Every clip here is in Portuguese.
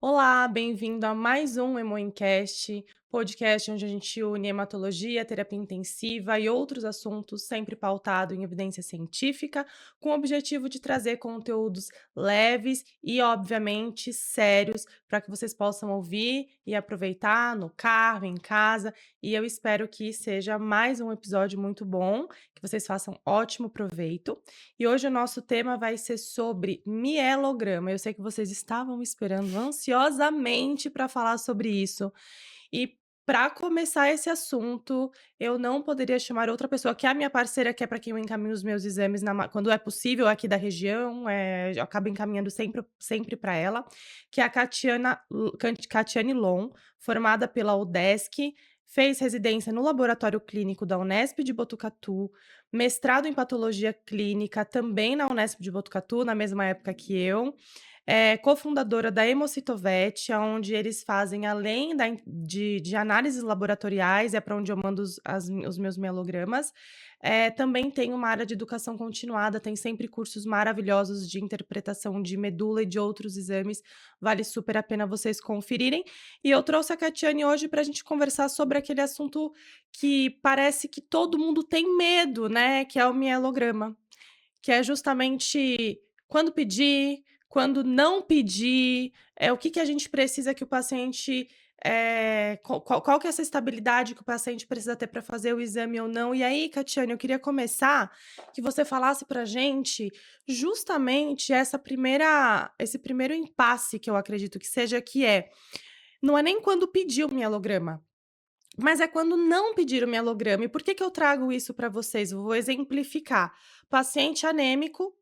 Olá, bem-vindo a mais um Hemoencast, podcast onde a gente une hematologia, terapia intensiva e outros assuntos sempre pautado em evidência científica, com o objetivo de trazer conteúdos leves e, obviamente, sérios para que vocês possam ouvir e aproveitar no carro, em casa. E eu espero que seja mais um episódio muito bom, que vocês façam ótimo proveito. E hoje o nosso tema vai ser sobre mielograma. Eu sei que vocês estavam esperando ansiosamente para falar sobre isso. E para começar esse assunto, eu não poderia chamar outra pessoa, que é a minha parceira, que é para quem eu encaminho os meus exames quando é possível aqui da região, eu acabo encaminhando sempre para ela, que é a Catiane Lon, formada pela UDESC, fez residência no Laboratório Clínico da Unesp de Botucatu, mestrado em Patologia Clínica também na Unesp de Botucatu, na mesma época que eu. É cofundadora da Hemocitovet, onde eles fazem, além de análises laboratoriais, é para onde eu mando os meus mielogramas. Também tem uma área de educação continuada, tem sempre cursos maravilhosos de interpretação de medula e de outros exames, vale super a pena vocês conferirem. E eu trouxe a Catiane hoje para a gente conversar sobre aquele assunto que parece que todo mundo tem medo, né, que é o mielograma, que é justamente quando pedir, quando não pedir, o que que a gente precisa que o paciente, qual que é essa estabilidade que o paciente precisa ter para fazer o exame ou não. E aí, Catiane, eu queria começar que você falasse pra gente justamente esse primeiro impasse que eu acredito que seja, não é nem quando pedir o mielograma, mas é quando não pedir o mielograma. E por que que eu trago isso para vocês? Eu vou exemplificar. Paciente anêmico,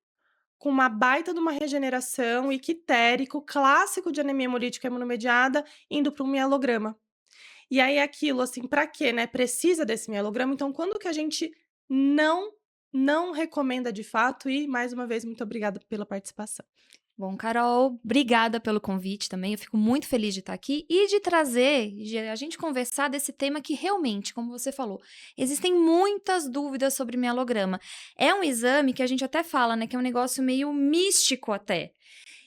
com uma baita de uma regeneração, ictérico, clássico de anemia hemolítica imunomediada, indo para um mielograma. E aí aquilo, assim, para quê, né? Precisa desse mielograma, então quando que a gente não não recomenda de fato? E mais uma vez, muito obrigada pela participação. Bom, Carol, obrigada pelo convite também. Eu fico muito feliz de estar aqui e de trazer, de a gente conversar desse tema que realmente, como você falou, existem muitas dúvidas sobre mielograma. É um exame que a gente até fala, né, que é um negócio meio místico até.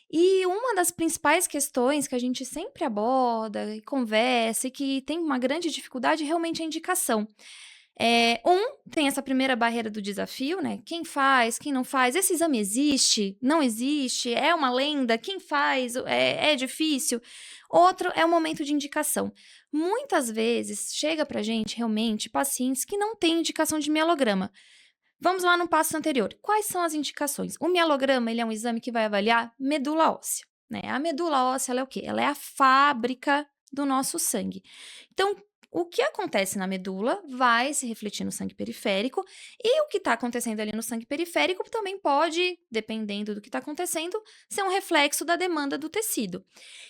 E uma das principais questões que a gente sempre aborda e conversa e que tem uma grande dificuldade realmente é a indicação. Tem essa primeira barreira do desafio, né? Quem faz, quem não faz? Esse exame existe? Não existe? É uma lenda? Quem faz? É difícil? Outro é o momento de indicação. Muitas vezes chega pra gente realmente pacientes que não têm indicação de mielograma. Vamos lá no passo anterior. Quais são as indicações? O mielograma, ele é um exame que vai avaliar medula óssea, né? A medula óssea, ela é o quê? Ela é a fábrica do nosso sangue. Então, o que acontece na medula vai se refletir no sangue periférico, e o que está acontecendo ali no sangue periférico também pode, dependendo do que está acontecendo, ser um reflexo da demanda do tecido.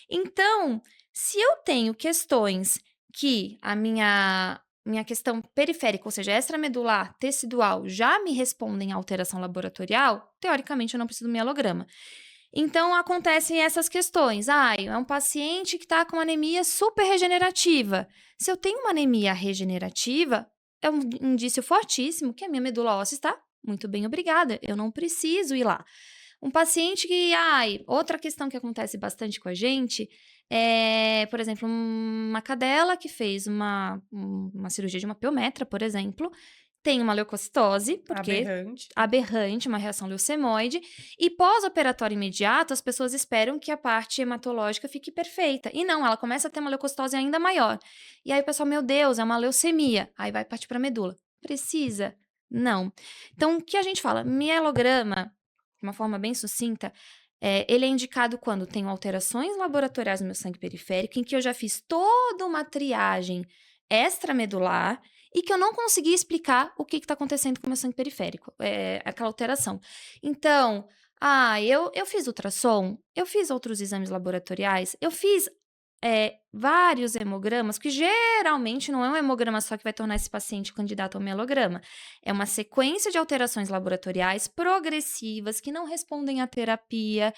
Então, se eu tenho questões que a minha questão periférica, ou seja, extramedular, tecidual, já me respondem à alteração laboratorial, teoricamente eu não preciso do mielograma. Então, acontecem essas questões. É um paciente que está com anemia super regenerativa. Se eu tenho uma anemia regenerativa, é um indício fortíssimo que a minha medula óssea está muito bem, obrigada. Eu não preciso ir lá. Um paciente que, outra questão que acontece bastante com a gente é, por exemplo, uma cadela que fez uma cirurgia de uma piometra, por exemplo, tem uma leucocitose, porque Aberrante. aberrante, uma reação leucemóide, e pós-operatório imediato, as pessoas esperam que a parte hematológica fique perfeita. E não, ela começa a ter uma leucocitose ainda maior. E aí o pessoal, meu Deus, é uma leucemia. Aí vai partir para a medula. Precisa? Não. Então, o que a gente fala? Mielograma, de uma forma bem sucinta, ele é indicado quando tenho alterações laboratoriais no meu sangue periférico, em que eu já fiz toda uma triagem extramedular e que eu não consegui explicar o que está acontecendo com o meu sangue periférico, aquela alteração. Então, eu fiz ultrassom, eu fiz outros exames laboratoriais, eu fiz vários hemogramas, que geralmente não é um hemograma só que vai tornar esse paciente candidato ao mielograma. É uma sequência de alterações laboratoriais progressivas que não respondem à terapia,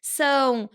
são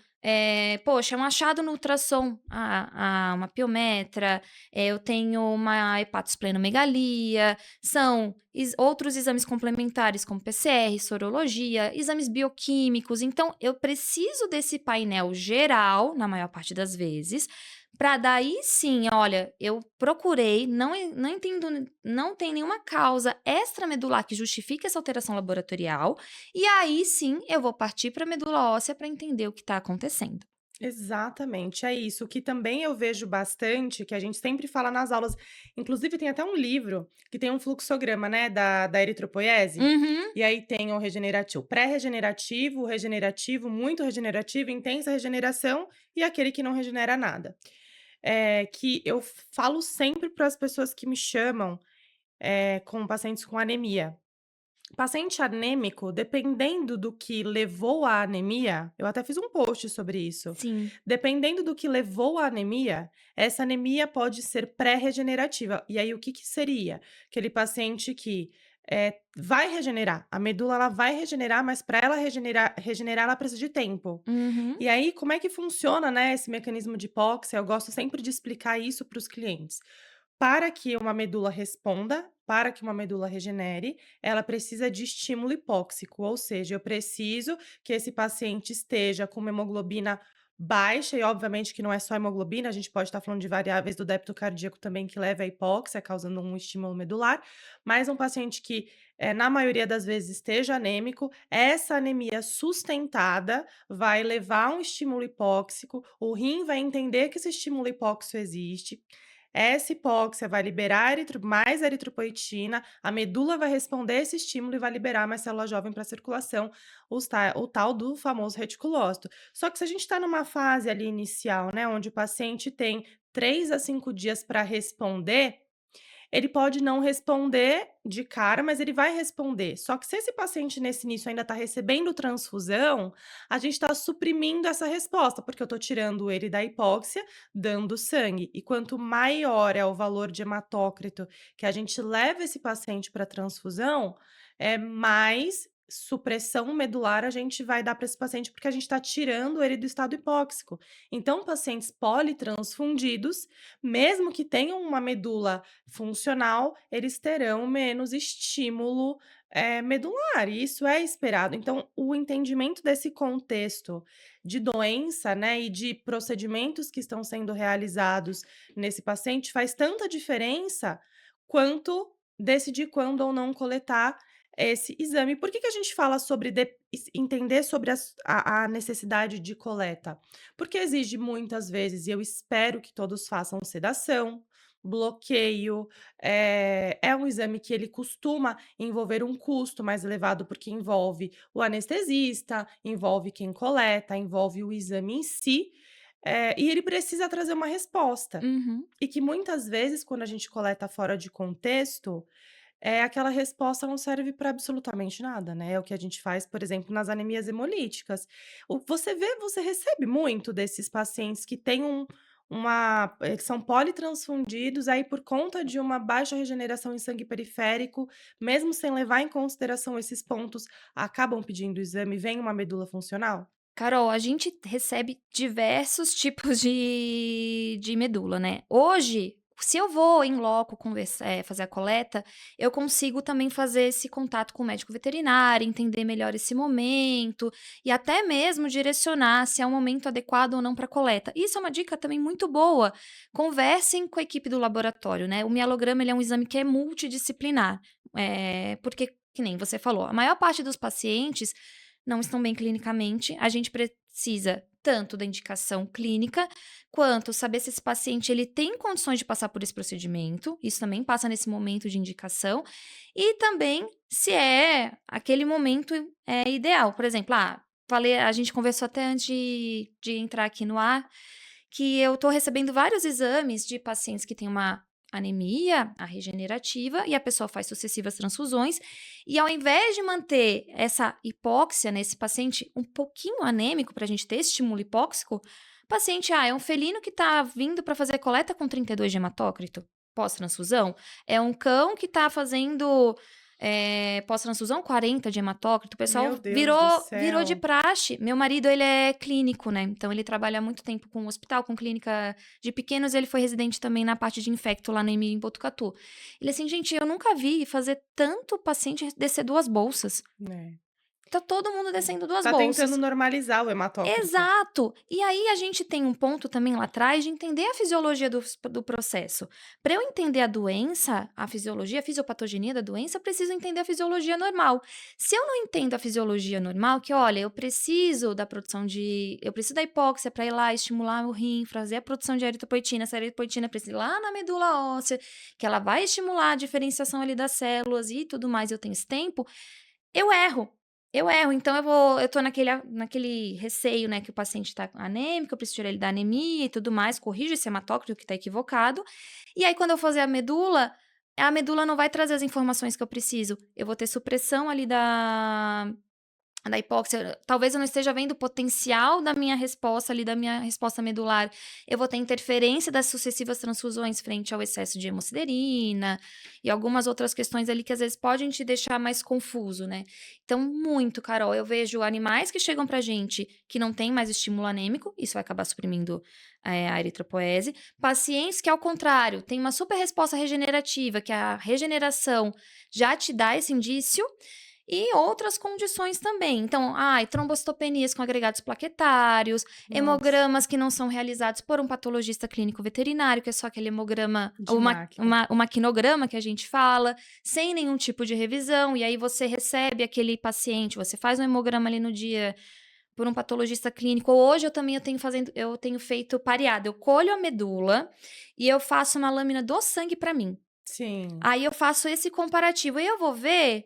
Poxa, é um achado no ultrassom, uma piometra, eu tenho uma hepatosplenomegalia, são outros exames complementares como PCR, sorologia, exames bioquímicos. Então, eu preciso desse painel geral, na maior parte das vezes, para daí sim, olha, eu procurei, não entendo, não tem nenhuma causa extramedular que justifique essa alteração laboratorial, e aí sim eu vou partir para a medula óssea para entender o que está acontecendo. Exatamente, é isso. O que também eu vejo bastante, que a gente sempre fala nas aulas, inclusive tem até um livro que tem um fluxograma, né, da eritropoiese, Uhum, e aí tem o regenerativo, pré-regenerativo, o regenerativo, muito regenerativo, intensa regeneração e aquele que não regenera nada. Que eu falo sempre para as pessoas que me chamam, com pacientes com anemia. Paciente anêmico, dependendo do que levou à anemia, eu até fiz um post sobre isso. sim. Dependendo do que levou à anemia, essa anemia pode ser pré-regenerativa. E aí, o que que seria? Aquele paciente que vai regenerar, a medula ela vai regenerar, mas para ela regenerar, ela precisa de tempo. Uhum. E aí, como é que funciona, né, esse mecanismo de hipóxia? Eu gosto sempre de explicar isso para os clientes. Para que uma medula responda, para que uma medula regenere, ela precisa de estímulo hipóxico, ou seja, eu preciso que esse paciente esteja com uma hemoglobina baixa, e obviamente que não é só hemoglobina, a gente pode estar falando de variáveis do débito cardíaco também que leva à hipóxia, causando um estímulo medular, mas um paciente que, na maioria das vezes, esteja anêmico, essa anemia sustentada vai levar a um estímulo hipóxico, o rim vai entender que esse estímulo hipóxico existe, essa hipóxia vai liberar mais eritropoetina, a medula vai responder esse estímulo e vai liberar mais célula jovem para a circulação, o tal do famoso reticulócito. Só que se a gente está numa fase ali inicial, né, onde o paciente tem 3 a 5 dias para responder, ele pode não responder de cara, mas ele vai responder. Só que se esse paciente nesse início ainda está recebendo transfusão, a gente está suprimindo essa resposta, porque eu estou tirando ele da hipóxia, dando sangue. E quanto maior é o valor de hematócrito que a gente leva esse paciente para transfusão, mais supressão medular a gente vai dar para esse paciente, porque a gente está tirando ele do estado hipóxico. Então, pacientes politransfundidos, mesmo que tenham uma medula funcional, eles terão menos estímulo, medular, e isso é esperado. Então, o entendimento desse contexto de doença, né, e de procedimentos que estão sendo realizados nesse paciente faz tanta diferença quanto decidir quando ou não coletar esse exame. Por que que a gente fala sobre entender sobre a necessidade de coleta? Porque exige muitas vezes, e eu espero que todos façam sedação, bloqueio, é um exame que ele costuma envolver um custo mais elevado, porque envolve o anestesista, envolve quem coleta, envolve o exame em si, e ele precisa trazer uma resposta. Uhum. E que muitas vezes, quando a gente coleta fora de contexto, aquela resposta não serve para absolutamente nada, né, é o que a gente faz, por exemplo, nas anemias hemolíticas. Você recebe muito desses pacientes que têm que são politransfundidos, aí por conta de uma baixa regeneração em sangue periférico, mesmo sem levar em consideração esses pontos, acabam pedindo o exame, vem uma medula funcional? Carol, a gente recebe diversos tipos de medula, né. Hoje, se eu vou em loco fazer a coleta, eu consigo também fazer esse contato com o médico veterinário, entender melhor esse momento e até mesmo direcionar se é um momento adequado ou não para coleta. Isso é uma dica também muito boa, conversem com a equipe do laboratório, né. O mielograma ele é um exame que é multidisciplinar, porque, que nem você falou, a maior parte dos pacientes não estão bem clinicamente, a gente precisa tanto da indicação clínica, quanto saber se esse paciente ele tem condições de passar por esse procedimento, isso também passa nesse momento de indicação, e também se é aquele momento, ideal. Por exemplo, falei a gente conversou até antes de entrar aqui no ar, que eu estou recebendo vários exames de pacientes que têm uma anemia, a regenerativa, e a pessoa faz sucessivas transfusões, e ao invés de manter essa hipóxia nesse paciente um pouquinho anêmico, para a gente ter esse estímulo hipóxico, o paciente, é um felino que está vindo para fazer coleta com 32 de hematócrito, pós-transfusão, é um cão que está fazendo pós-transfusão 40 de hematócrito, o pessoal Meu Deus do virou de céu. praxe. Meu marido, ele é clínico, né, então ele trabalha há muito tempo com hospital, com clínica de pequenos, ele foi residente também na parte de infecto lá no EMI em Botucatu. Ele assim: "Gente, eu nunca vi fazer tanto paciente descer 2 bolsas. É. Tá todo mundo descendo 2 Tá tentando bolsas". normalizar o hematócrito. Exato! E aí a gente tem um ponto também lá atrás de entender a fisiologia do processo. Para eu entender a doença, a fisiologia, a fisiopatogenia da doença, eu preciso entender a fisiologia normal. Se eu não entendo a fisiologia normal, que olha, eu preciso da hipóxia para ir lá estimular o rim, fazer a produção de eritropoetina, essa eritropoetina precisa ir lá na medula óssea, que ela vai estimular a diferenciação ali das células e tudo mais, eu tenho esse tempo, eu erro. Eu erro, então eu tô naquele receio, né, que o paciente tá anêmico, eu preciso tirar ele da anemia e tudo mais, corrijo esse hematócrito que tá equivocado. E aí quando eu fazer a medula não vai trazer as informações que eu preciso. Eu vou ter supressão ali da hipóxia, talvez eu não esteja vendo o potencial da minha resposta ali, da minha resposta medular. Eu vou ter interferência das sucessivas transfusões frente ao excesso de hemosiderina e algumas outras questões ali que às vezes podem te deixar mais confuso, né? Então, muito, Carol, eu vejo animais que chegam pra gente que não tem mais estímulo anêmico, isso vai acabar suprimindo a eritropoese. Pacientes que, ao contrário, têm uma super resposta regenerativa, que a regeneração já te dá esse indício, e outras condições também. Então, trombocitopenias com agregados plaquetários, Nossa, hemogramas que não são realizados por um patologista clínico veterinário, que é só aquele hemograma, de máquina. o maquinograma que a gente fala, sem nenhum tipo de revisão, e aí você recebe aquele paciente, você faz um hemograma ali no dia por um patologista clínico. Hoje eu tenho feito pareado, eu colho a medula e eu faço uma lâmina do sangue para mim. Sim. Aí eu faço esse comparativo e eu vou ver.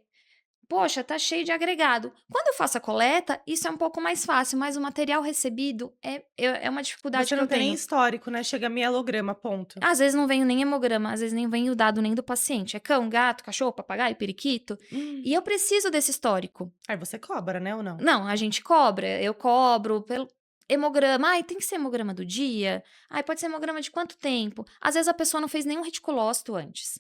Poxa, tá cheio de agregado. Quando eu faço a coleta, isso é um pouco mais fácil, mas o material recebido é uma dificuldade Você que não eu tem nem tenho. histórico, né, chega mielograma, ponto. Às vezes não vem nem hemograma, às vezes nem vem o dado nem do paciente. É cão, gato, cachorro, papagaio, periquito. Hum. E eu preciso desse histórico. Aí você cobra, né, ou não? Não, a gente cobra, eu cobro pelo hemograma. Ai, tem que ser hemograma do dia? Ai, pode ser hemograma de quanto tempo? Às vezes a pessoa não fez nenhum reticulócito antes.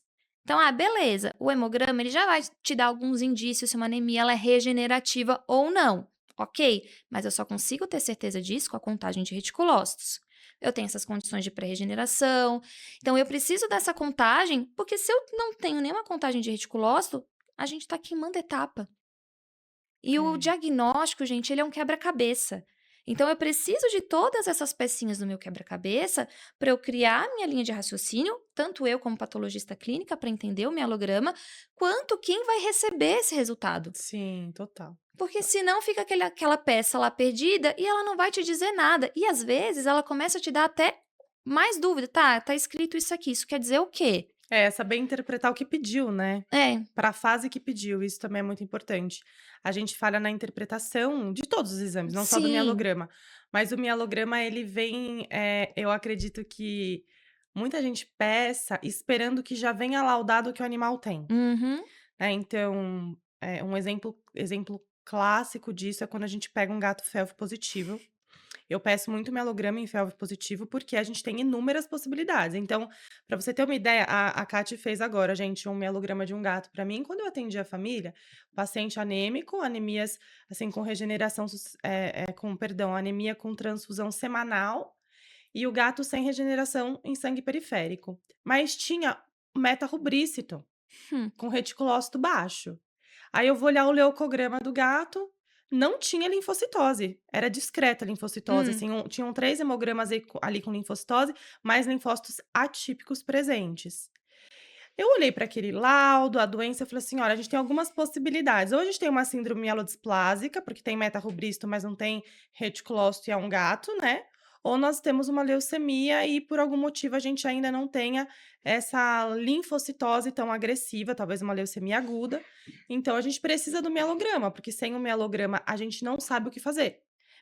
Então, beleza, o hemograma ele já vai te dar alguns indícios se uma anemia ela é regenerativa ou não. Ok, mas eu só consigo ter certeza disso com a contagem de reticulócitos. Eu tenho essas condições de pré-regeneração, então eu preciso dessa contagem, porque se eu não tenho nenhuma contagem de reticulócito, a gente está queimando etapa. E o É. diagnóstico, gente, ele é um quebra-cabeça. Então eu preciso de todas essas pecinhas do meu quebra-cabeça para eu criar a minha linha de raciocínio, tanto eu como patologista clínica para entender o mielograma, quanto quem vai receber esse resultado. Sim, total. Porque senão fica aquela peça lá perdida e ela não vai te dizer nada. E às vezes ela começa a te dar até mais dúvida. Tá escrito isso aqui, isso quer dizer o quê? É, saber interpretar o que pediu, né, É, para a fase que pediu, isso também é muito importante. A gente falha na interpretação de todos os exames, não só do sim. mielograma, mas o mielograma ele vem, eu acredito que muita gente peça esperando que já venha lá o dado que o animal tem, Uhum. né, então, um exemplo clássico disso é quando a gente pega um gato felve positivo. Eu peço muito mielograma em felve positivo, porque a gente tem inúmeras possibilidades. Então, para você ter uma ideia, a Kati fez agora, gente, um mielograma de um gato para mim. Quando eu atendi a família, paciente anêmico, anemias, assim, com regeneração, anemia com transfusão semanal, e o gato sem regeneração em sangue periférico. Mas tinha meta-rubrícito, Hum. com reticulócito baixo. Aí eu vou olhar o leucograma do gato, não tinha linfocitose, era discreta a linfocitose, Hum. assim, tinham 3 hemogramas ali com linfocitose, mais linfócitos atípicos presentes. Eu olhei para aquele laudo, a doença, eu falei assim: "Olha, a gente tem algumas possibilidades, ou a gente tem uma síndrome mielodisplásica, porque tem meta-rubrícito, mas não tem reticulócito e é um gato, né, ou nós temos uma leucemia e por algum motivo a gente ainda não tenha essa linfocitose tão agressiva, talvez uma leucemia aguda, então a gente precisa do mielograma, porque sem o mielograma a gente não sabe o que fazer,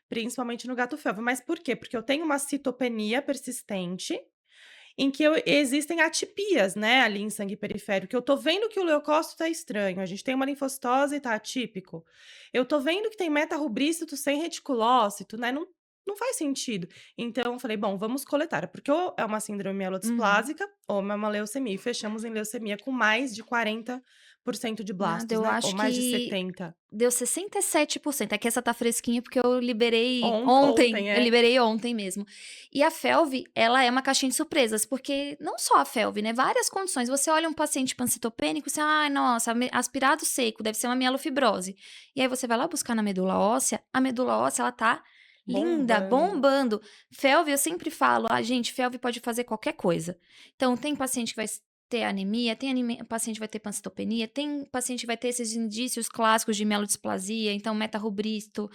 principalmente no gato felve. Mas por quê? Porque eu tenho uma citopenia persistente em que existem atipias, né, ali em sangue periférico, que eu tô vendo que o leucócito tá estranho, a gente tem uma linfocitose e tá atípico. Eu tô vendo que tem metarrubrícito sem reticulócito, né, não faz sentido. Então eu falei: "Bom, vamos coletar", porque ou é uma síndrome Uhum. mielodisplásica ou é uma leucemia, e fechamos em leucemia com mais de 40 cento de Nada, blastos, eu né? Ou acho mais de que 70%. deu 67%. É que essa tá fresquinha, porque eu liberei ontem, Ontem, eu é. liberei ontem mesmo. E a Felv, ela é uma caixinha de surpresas, porque não só a Felv, né, várias condições. Você olha um paciente pancitopênico, você: "Ai, nossa, aspirado seco, deve ser uma mielofibrose". E aí você vai lá buscar na medula óssea, a medula óssea, ela tá linda, Bombando. bombando. Felv, eu sempre falo: "Ah, gente, Felv pode fazer qualquer coisa". Então tem paciente que vai ter anemia, tem paciente que vai ter pancitopenia, tem paciente que vai ter esses indícios clássicos de mielodisplasia, então metarubristo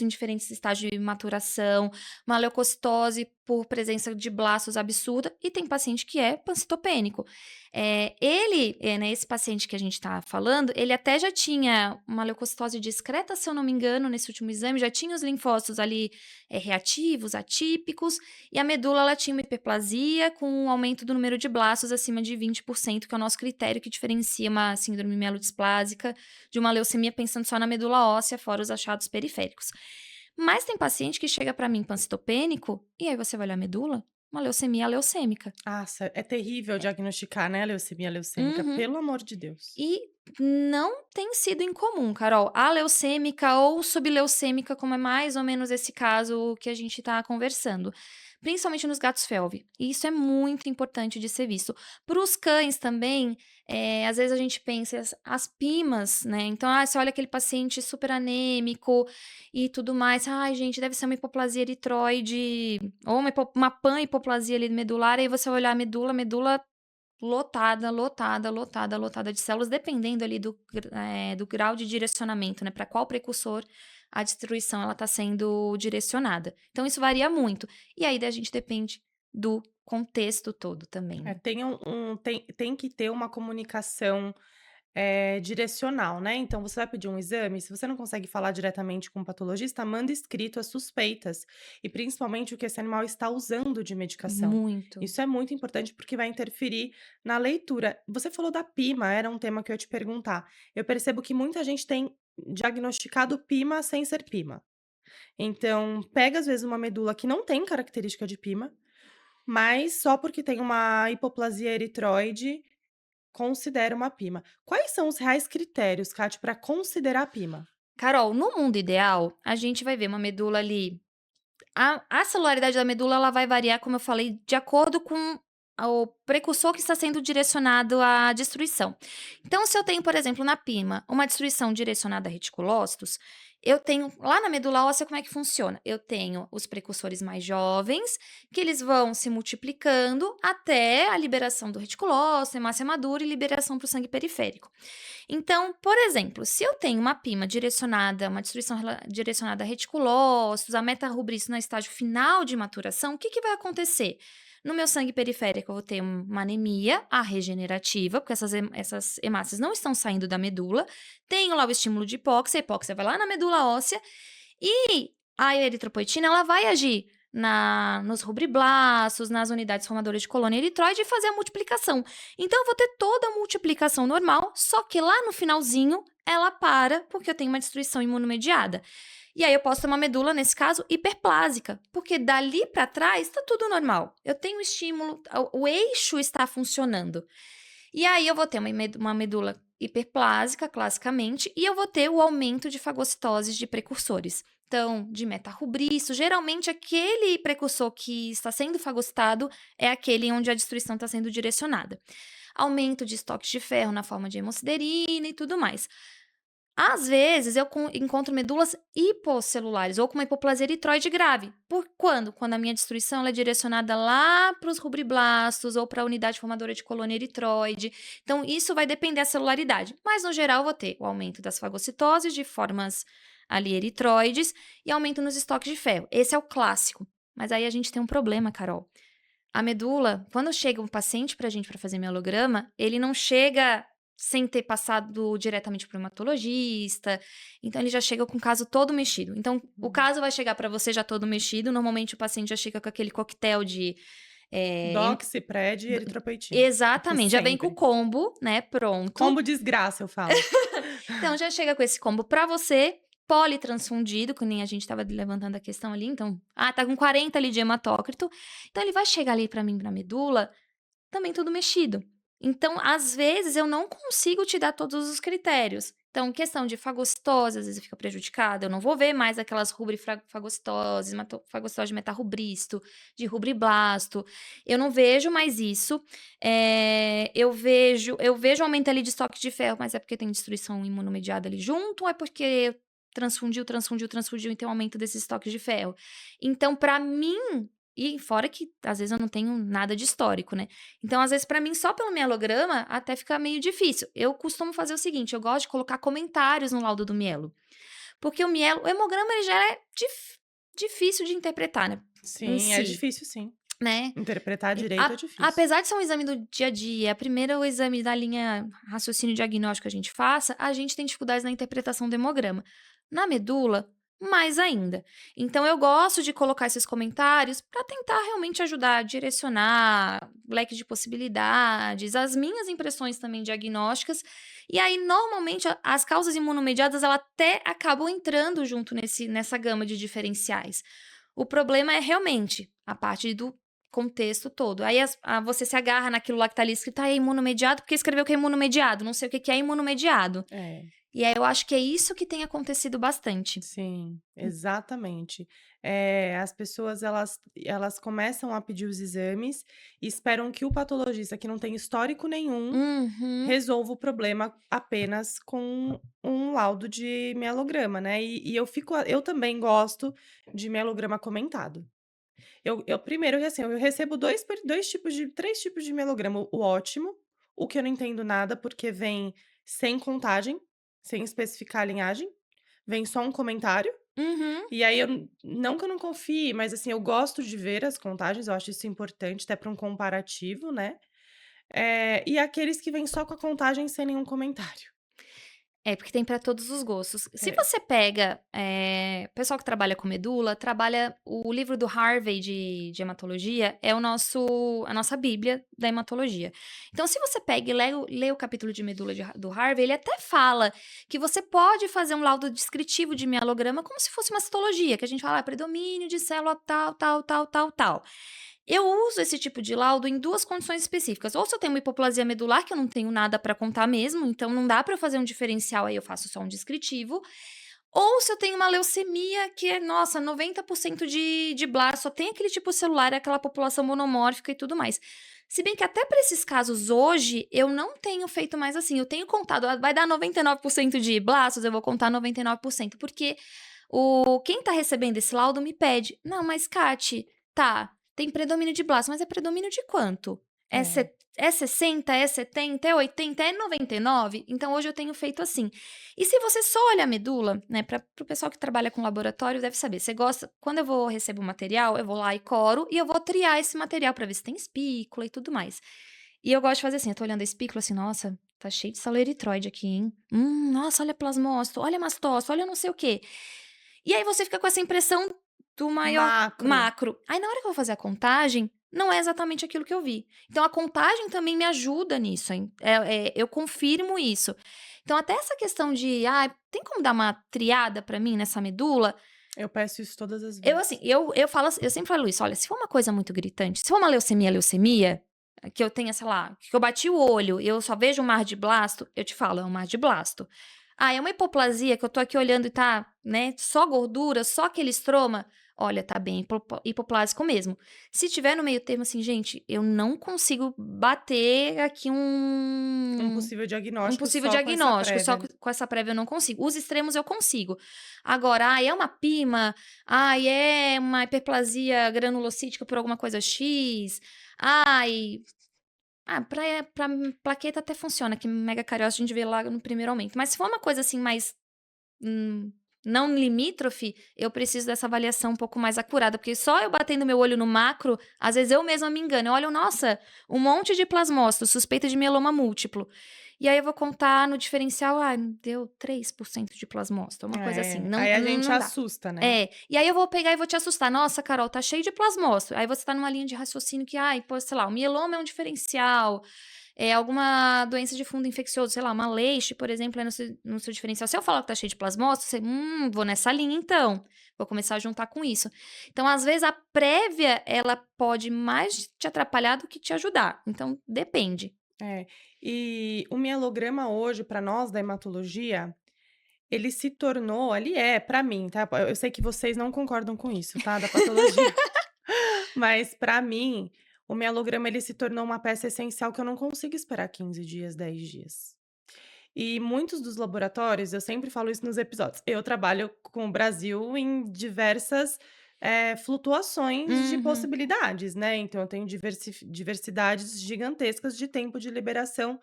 em diferentes estágios de maturação, uma leucocitose por presença de blastos absurda, e tem paciente que é pancitopênico. Né, esse paciente que a gente está falando, ele até já tinha uma leucocitose discreta, se eu não me engano, nesse último exame, já tinha os linfócitos ali reativos, atípicos, e a medula, ela tinha uma hiperplasia com um aumento do número de blastos acima de 20%, que é o nosso critério que diferencia uma síndrome mielodisplásica de uma leucemia, pensando só na medula óssea, fora os achados periféricos. Mas tem paciente que chega para mim pancitopênico, e aí você vai olhar a medula, uma leucemia leucêmica. Nossa, é terrível diagnosticar, né, leucemia leucêmica, Uhum. pelo amor de Deus. E não tem sido incomum, Carol. Aleucêmica ou subleucêmica, como é mais ou menos esse caso que a gente está conversando. Principalmente nos gatos felv. E isso é muito importante de ser visto. Para os cães também, às vezes a gente pensa as pimas, né? Então, você olha aquele paciente super anêmico e tudo mais. Ai, gente, deve ser uma hipoplasia eritroide ou uma pan-hipoplasia ali medular. Aí você vai olhar a medula lotada, lotada, lotada, lotada de células, dependendo ali do grau de direcionamento, né, para qual precursor a destruição ela está sendo direcionada. Então isso varia muito. E aí a gente depende do contexto todo também, É, né. tem que ter uma comunicação, direcional, né, então você vai pedir um exame, se você não consegue falar diretamente com o patologista, manda escrito as suspeitas, e principalmente o que esse animal está usando de medicação. Muito. Isso é muito importante, porque vai interferir na leitura. Você falou da PIMA, era um tema que eu ia te perguntar. Eu percebo que muita gente tem diagnosticado PIMA sem ser PIMA. Então, pega às vezes uma medula que não tem característica de PIMA, mas só porque tem uma hipoplasia eritroide, considera uma PIMA. Quais são os reais critérios, Kati, para considerar PIMA? Carol, no mundo ideal, a gente vai ver uma medula ali. A celularidade da medula, ela vai variar, como eu falei, de acordo com o precursor que está sendo direcionado à destruição. Então, se eu tenho, por exemplo, na PIMA, uma destruição direcionada a reticulócitos, eu tenho lá na medula óssea, como é que funciona? Eu tenho os precursores mais jovens, que eles vão se multiplicando até a liberação do reticulócito, hemácia madura e liberação para o sangue periférico. Então, por exemplo, se eu tenho uma PIMA direcionada, uma destruição direcionada a reticulócitos, a metarrubrice no estágio final de maturação, o que, que vai acontecer? No meu sangue periférico, eu vou ter uma anemia regenerativa, porque essas hemácias não estão saindo da medula. Tenho lá o estímulo de hipóxia, a hipóxia vai lá na medula óssea, e a eritropoetina, ela vai agir nos rubriblastos, nas unidades formadoras de colônia eritroide e fazer a multiplicação. Então, eu vou ter toda a multiplicação normal, só que lá no finalzinho, ela para, porque eu tenho uma destruição imunomediada. E aí eu posso ter uma medula, nesse caso, hiperplásica, porque dali para trás está tudo normal. Eu tenho estímulo, o eixo está funcionando. E aí eu vou ter uma medula hiperplásica, classicamente, e eu vou ter o aumento de fagocitoses de precursores. Então, de metarrubriço, geralmente aquele precursor que está sendo fagocitado é aquele onde a destruição está sendo direcionada. Aumento de estoques de ferro na forma de hemosiderina e tudo mais. Às vezes, eu encontro medulas hiposcelulares ou com uma hipoplasia eritroide grave. Por quando? Quando a minha destruição ela é direcionada lá para os rubriblastos ou para a unidade formadora de colônia eritroide. Então, isso vai depender da celularidade. Mas, no geral, eu vou ter o aumento das fagocitoses de formas ali eritroides e aumento nos estoques de ferro. Esse é o clássico. Mas aí a gente tem um problema, Carol. A medula, quando chega um paciente para a gente para fazer mielograma, ele não chega sem ter passado diretamente para o hematologista, então ele já chega com o caso todo mexido. Então, o caso vai chegar para você já todo mexido, normalmente o paciente já chega com aquele coquetel de... Doxipred e eritropoetina. Exatamente, já vem com o Sempre. combo, né, pronto. Combo desgraça, eu falo. Então, já chega com esse combo para você, politransfundido, que nem a gente estava levantando a questão ali, então, tá com 40 ali de hematócrito, então ele vai chegar ali para mim, na medula, também tudo mexido. Então, às vezes, eu não consigo te dar todos os critérios. Então, questão de fagocitose, às vezes fica prejudicada, eu não vou ver mais aquelas fagocitoses, fagocitose de metarrubristo, de rubriblasto, eu não vejo mais isso. Eu vejo aumento ali de estoque de ferro, mas é porque tem destruição imunomediada ali junto, ou é porque transfundiu e tem um aumento desses estoques de ferro? Então, para mim, e fora que às vezes eu não tenho nada de histórico, né? Então, às vezes, pra mim, só pelo mielograma, até fica meio difícil. Eu costumo fazer o seguinte, eu gosto de colocar comentários no laudo do mielo. Porque o hemograma, ele já é difícil de interpretar, né? Em Sim, é si, difícil sim. né? Interpretar direito é difícil. Apesar de ser um exame do dia a dia, primeiro exame da linha raciocínio diagnóstico que a gente faça, a gente tem dificuldades na interpretação do hemograma. Na medula, mais ainda. Então, eu gosto de colocar esses comentários para tentar realmente ajudar a direcionar o leque de possibilidades, as minhas impressões também diagnósticas. E aí, normalmente, as causas imunomediadas, elas até acabam entrando junto nessa gama de diferenciais. O problema é realmente a parte do contexto todo. Aí você se agarra naquilo lá que tá ali escrito, é imunomediado, porque escreveu que é imunomediado, não sei o que que é imunomediado. É. E aí eu acho que é isso que tem acontecido bastante. Sim, exatamente. As pessoas elas começam a pedir os exames e esperam que o patologista, que não tem histórico nenhum, Uhum. resolva o problema apenas com um laudo de mielograma, né. E eu também gosto de mielograma comentado. Eu primeiro, assim, eu recebo 3 tipos de mielograma, o ótimo, o que eu não entendo nada, porque vem sem contagem, sem especificar a linhagem, vem só um comentário. Uhum. E aí não que eu não confie, mas assim, eu gosto de ver as contagens, eu acho isso importante, até para um comparativo, né. E aqueles que vêm só com a contagem sem nenhum comentário. É, porque tem para todos os gostos. Se É. você pega, pessoal que trabalha com medula, trabalha o livro do Harvey de hematologia é a nossa bíblia da hematologia. Então, se você pega e lê o capítulo de medula do Harvey, ele até fala que você pode fazer um laudo descritivo de mielograma como se fosse uma citologia, que a gente fala, predomínio de célula tal, tal, tal, tal, tal. Eu uso esse tipo de laudo em 2 condições específicas. Ou se eu tenho uma hipoplasia medular, que eu não tenho nada para contar mesmo, então não dá para eu fazer um diferencial, aí eu faço só um descritivo. Ou se eu tenho uma leucemia que é, nossa, 90% de blasto, só tem aquele tipo celular, aquela população monomórfica e tudo mais. Se bem que até para esses casos hoje, eu não tenho feito mais assim. Eu tenho contado, vai dar 99% de blastos, eu vou contar 99%, porque quem tá recebendo esse laudo me pede: "Não, mas Kati, tá, tem predomínio de blasto, mas é predomínio de quanto? É. É 60, é 70, é 80, é 99?" Então hoje eu tenho feito assim. E se você só olha a medula, né, para o pessoal que trabalha com laboratório deve saber, você gosta quando eu vou receber o material, eu vou lá e coro e eu vou triar esse material para ver se tem espícula e tudo mais. E eu gosto de fazer assim, eu tô olhando a espícula assim: "Nossa, tá cheio de salo eritroide aqui, hein. Nossa, olha plasmócito, olha mastócito, olha não sei o quê". E aí você fica com essa impressão do maior Macro. macro. Aí na hora que eu vou fazer a contagem, não é exatamente aquilo que eu vi. Então a contagem também me ajuda nisso, hein. Eu confirmo isso. Então até essa questão de: tem como dar uma triada pra mim nessa medula?" Eu peço isso todas as Eu assim, vezes. eu falo eu sempre falo isso: "Olha, se for uma coisa muito gritante, se for uma leucemia, que eu tenha, sei lá, que eu bati o olho e eu só vejo um mar de blasto, eu te falo, é um mar de blasto. Ah, é uma hipoplasia que eu tô aqui olhando e tá, né, só gordura, só aquele estroma, olha, tá bem hipoplásico mesmo. Se tiver no meio termo, assim, gente, eu não consigo bater aqui Um um possível um diagnóstico possível só com essa diagnóstico, só prévia. com essa prévia eu não consigo. Os extremos eu consigo. Agora, é uma PIMA, é uma hiperplasia granulocítica por alguma coisa X, ai, pra plaqueta até funciona, que megacariose a gente vê lá no primeiro aumento. Mas se for uma coisa assim mais, hum, não limítrofe, eu preciso dessa avaliação um pouco mais acurada, porque só eu batendo meu olho no macro, às vezes eu mesma me engano. Eu olho, nossa, um monte de plasmócito, suspeita de mieloma múltiplo. E aí eu vou contar no diferencial, deu 3% de plasmócito, uma coisa assim, não Aí a não gente não dá. assusta, né. É, e aí eu vou pegar e vou te assustar. "Nossa, Carol, tá cheio de plasmócito". Aí você tá numa linha de raciocínio que, pô, sei lá, o mieloma é um diferencial, alguma doença de fundo infeccioso, sei lá, uma leixe, por exemplo, é no seu diferencial. Se eu falar que tá cheio de plasmócito, você: vou nessa linha então". Vou começar a juntar com isso. Então, às vezes, a prévia, ela pode mais te atrapalhar do que te ajudar. Então, depende. É. E o mielograma hoje, para nós da hematologia, ele se tornou para mim, tá, eu sei que vocês não concordam com isso, tá, da patologia, mas para mim, o mielograma ele se tornou uma peça essencial que eu não consigo esperar 15 dias, 10 dias. E muitos dos laboratórios, eu sempre falo isso nos episódios, eu trabalho com o Brasil em diversas, flutuações de Uhum, possibilidades, né, então eu tenho diversidades gigantescas de tempo de liberação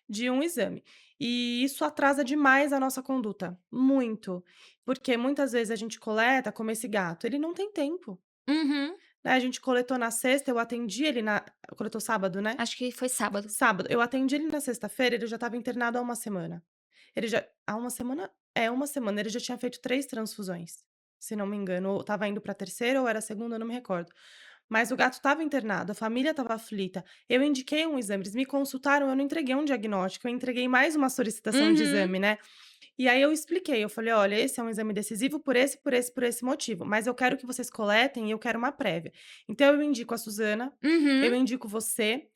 de um exame. E isso atrasa demais a nossa conduta, muito, porque muitas vezes a gente coleta, como esse gato, ele não tem tempo, uhum. né, a gente coletou na sexta, eu atendi ele na coletou sábado, né? Acho que foi sábado. Sábado, eu atendi ele na sexta-feira, ele já estava internado há uma semana. Ele já há uma semana? É, uma semana, ele já tinha feito 3 transfusões, se não me engano, ou estava indo para a terceira ou era a segunda, eu não me recordo. Mas o gato estava internado, a família estava aflita, eu indiquei um exame, eles me consultaram, eu não entreguei um diagnóstico, eu entreguei mais uma solicitação de Uhum, exame, né. E aí eu expliquei, eu falei: "Olha, esse é um exame decisivo por esse, por esse, por esse motivo, mas eu quero que vocês coletem e eu quero uma prévia. Então eu indico a Suzana, uhum, eu indico você,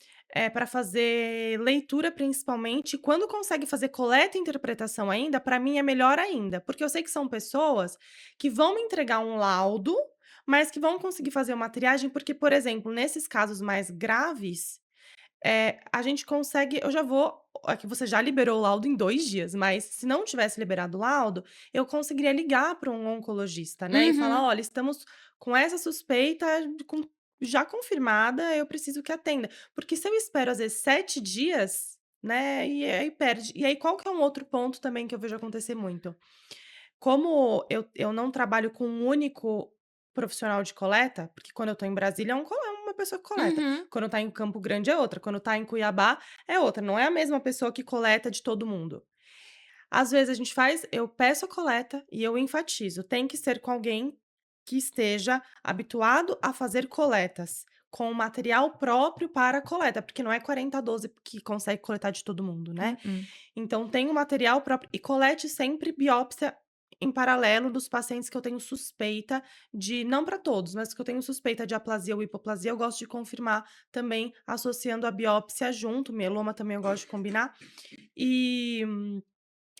para fazer leitura principalmente, quando consegue fazer coleta e interpretação ainda, para mim é melhor ainda, porque eu sei que são pessoas que vão me entregar um laudo, mas que vão conseguir fazer uma triagem, porque, por exemplo, nesses casos mais graves, a gente consegue eu já vou aqui você já liberou o laudo em 2 dias, mas se não tivesse liberado o laudo, eu conseguiria ligar para um oncologista, né, e falar: uhum, "Olha, estamos com essa suspeita já confirmada, eu preciso que atenda". Porque se eu espero, às vezes, 7 dias, né, e aí perde. E aí qual que é um outro ponto também que eu vejo acontecer muito? Como eu não trabalho com um único profissional de coleta, porque quando eu estou em Brasília é uma pessoa que coleta, uhum, quando está em Campo Grande é outra, quando está em Cuiabá é outra, não é a mesma pessoa que coleta de todo mundo. Às vezes a gente faz eu peço a coleta e eu enfatizo, tem que ser com alguém que esteja habituado a fazer coletas, com material próprio para a coleta, porque não é 40/12 que consegue coletar de todo mundo, né. mm. Então tem o material próprio e colete sempre biópsia em paralelo dos pacientes que eu tenho suspeita de não para todos, mas que eu tenho suspeita de aplasia ou hipoplasia, eu gosto de confirmar também associando a biópsia junto, mieloma também eu gosto de combinar. E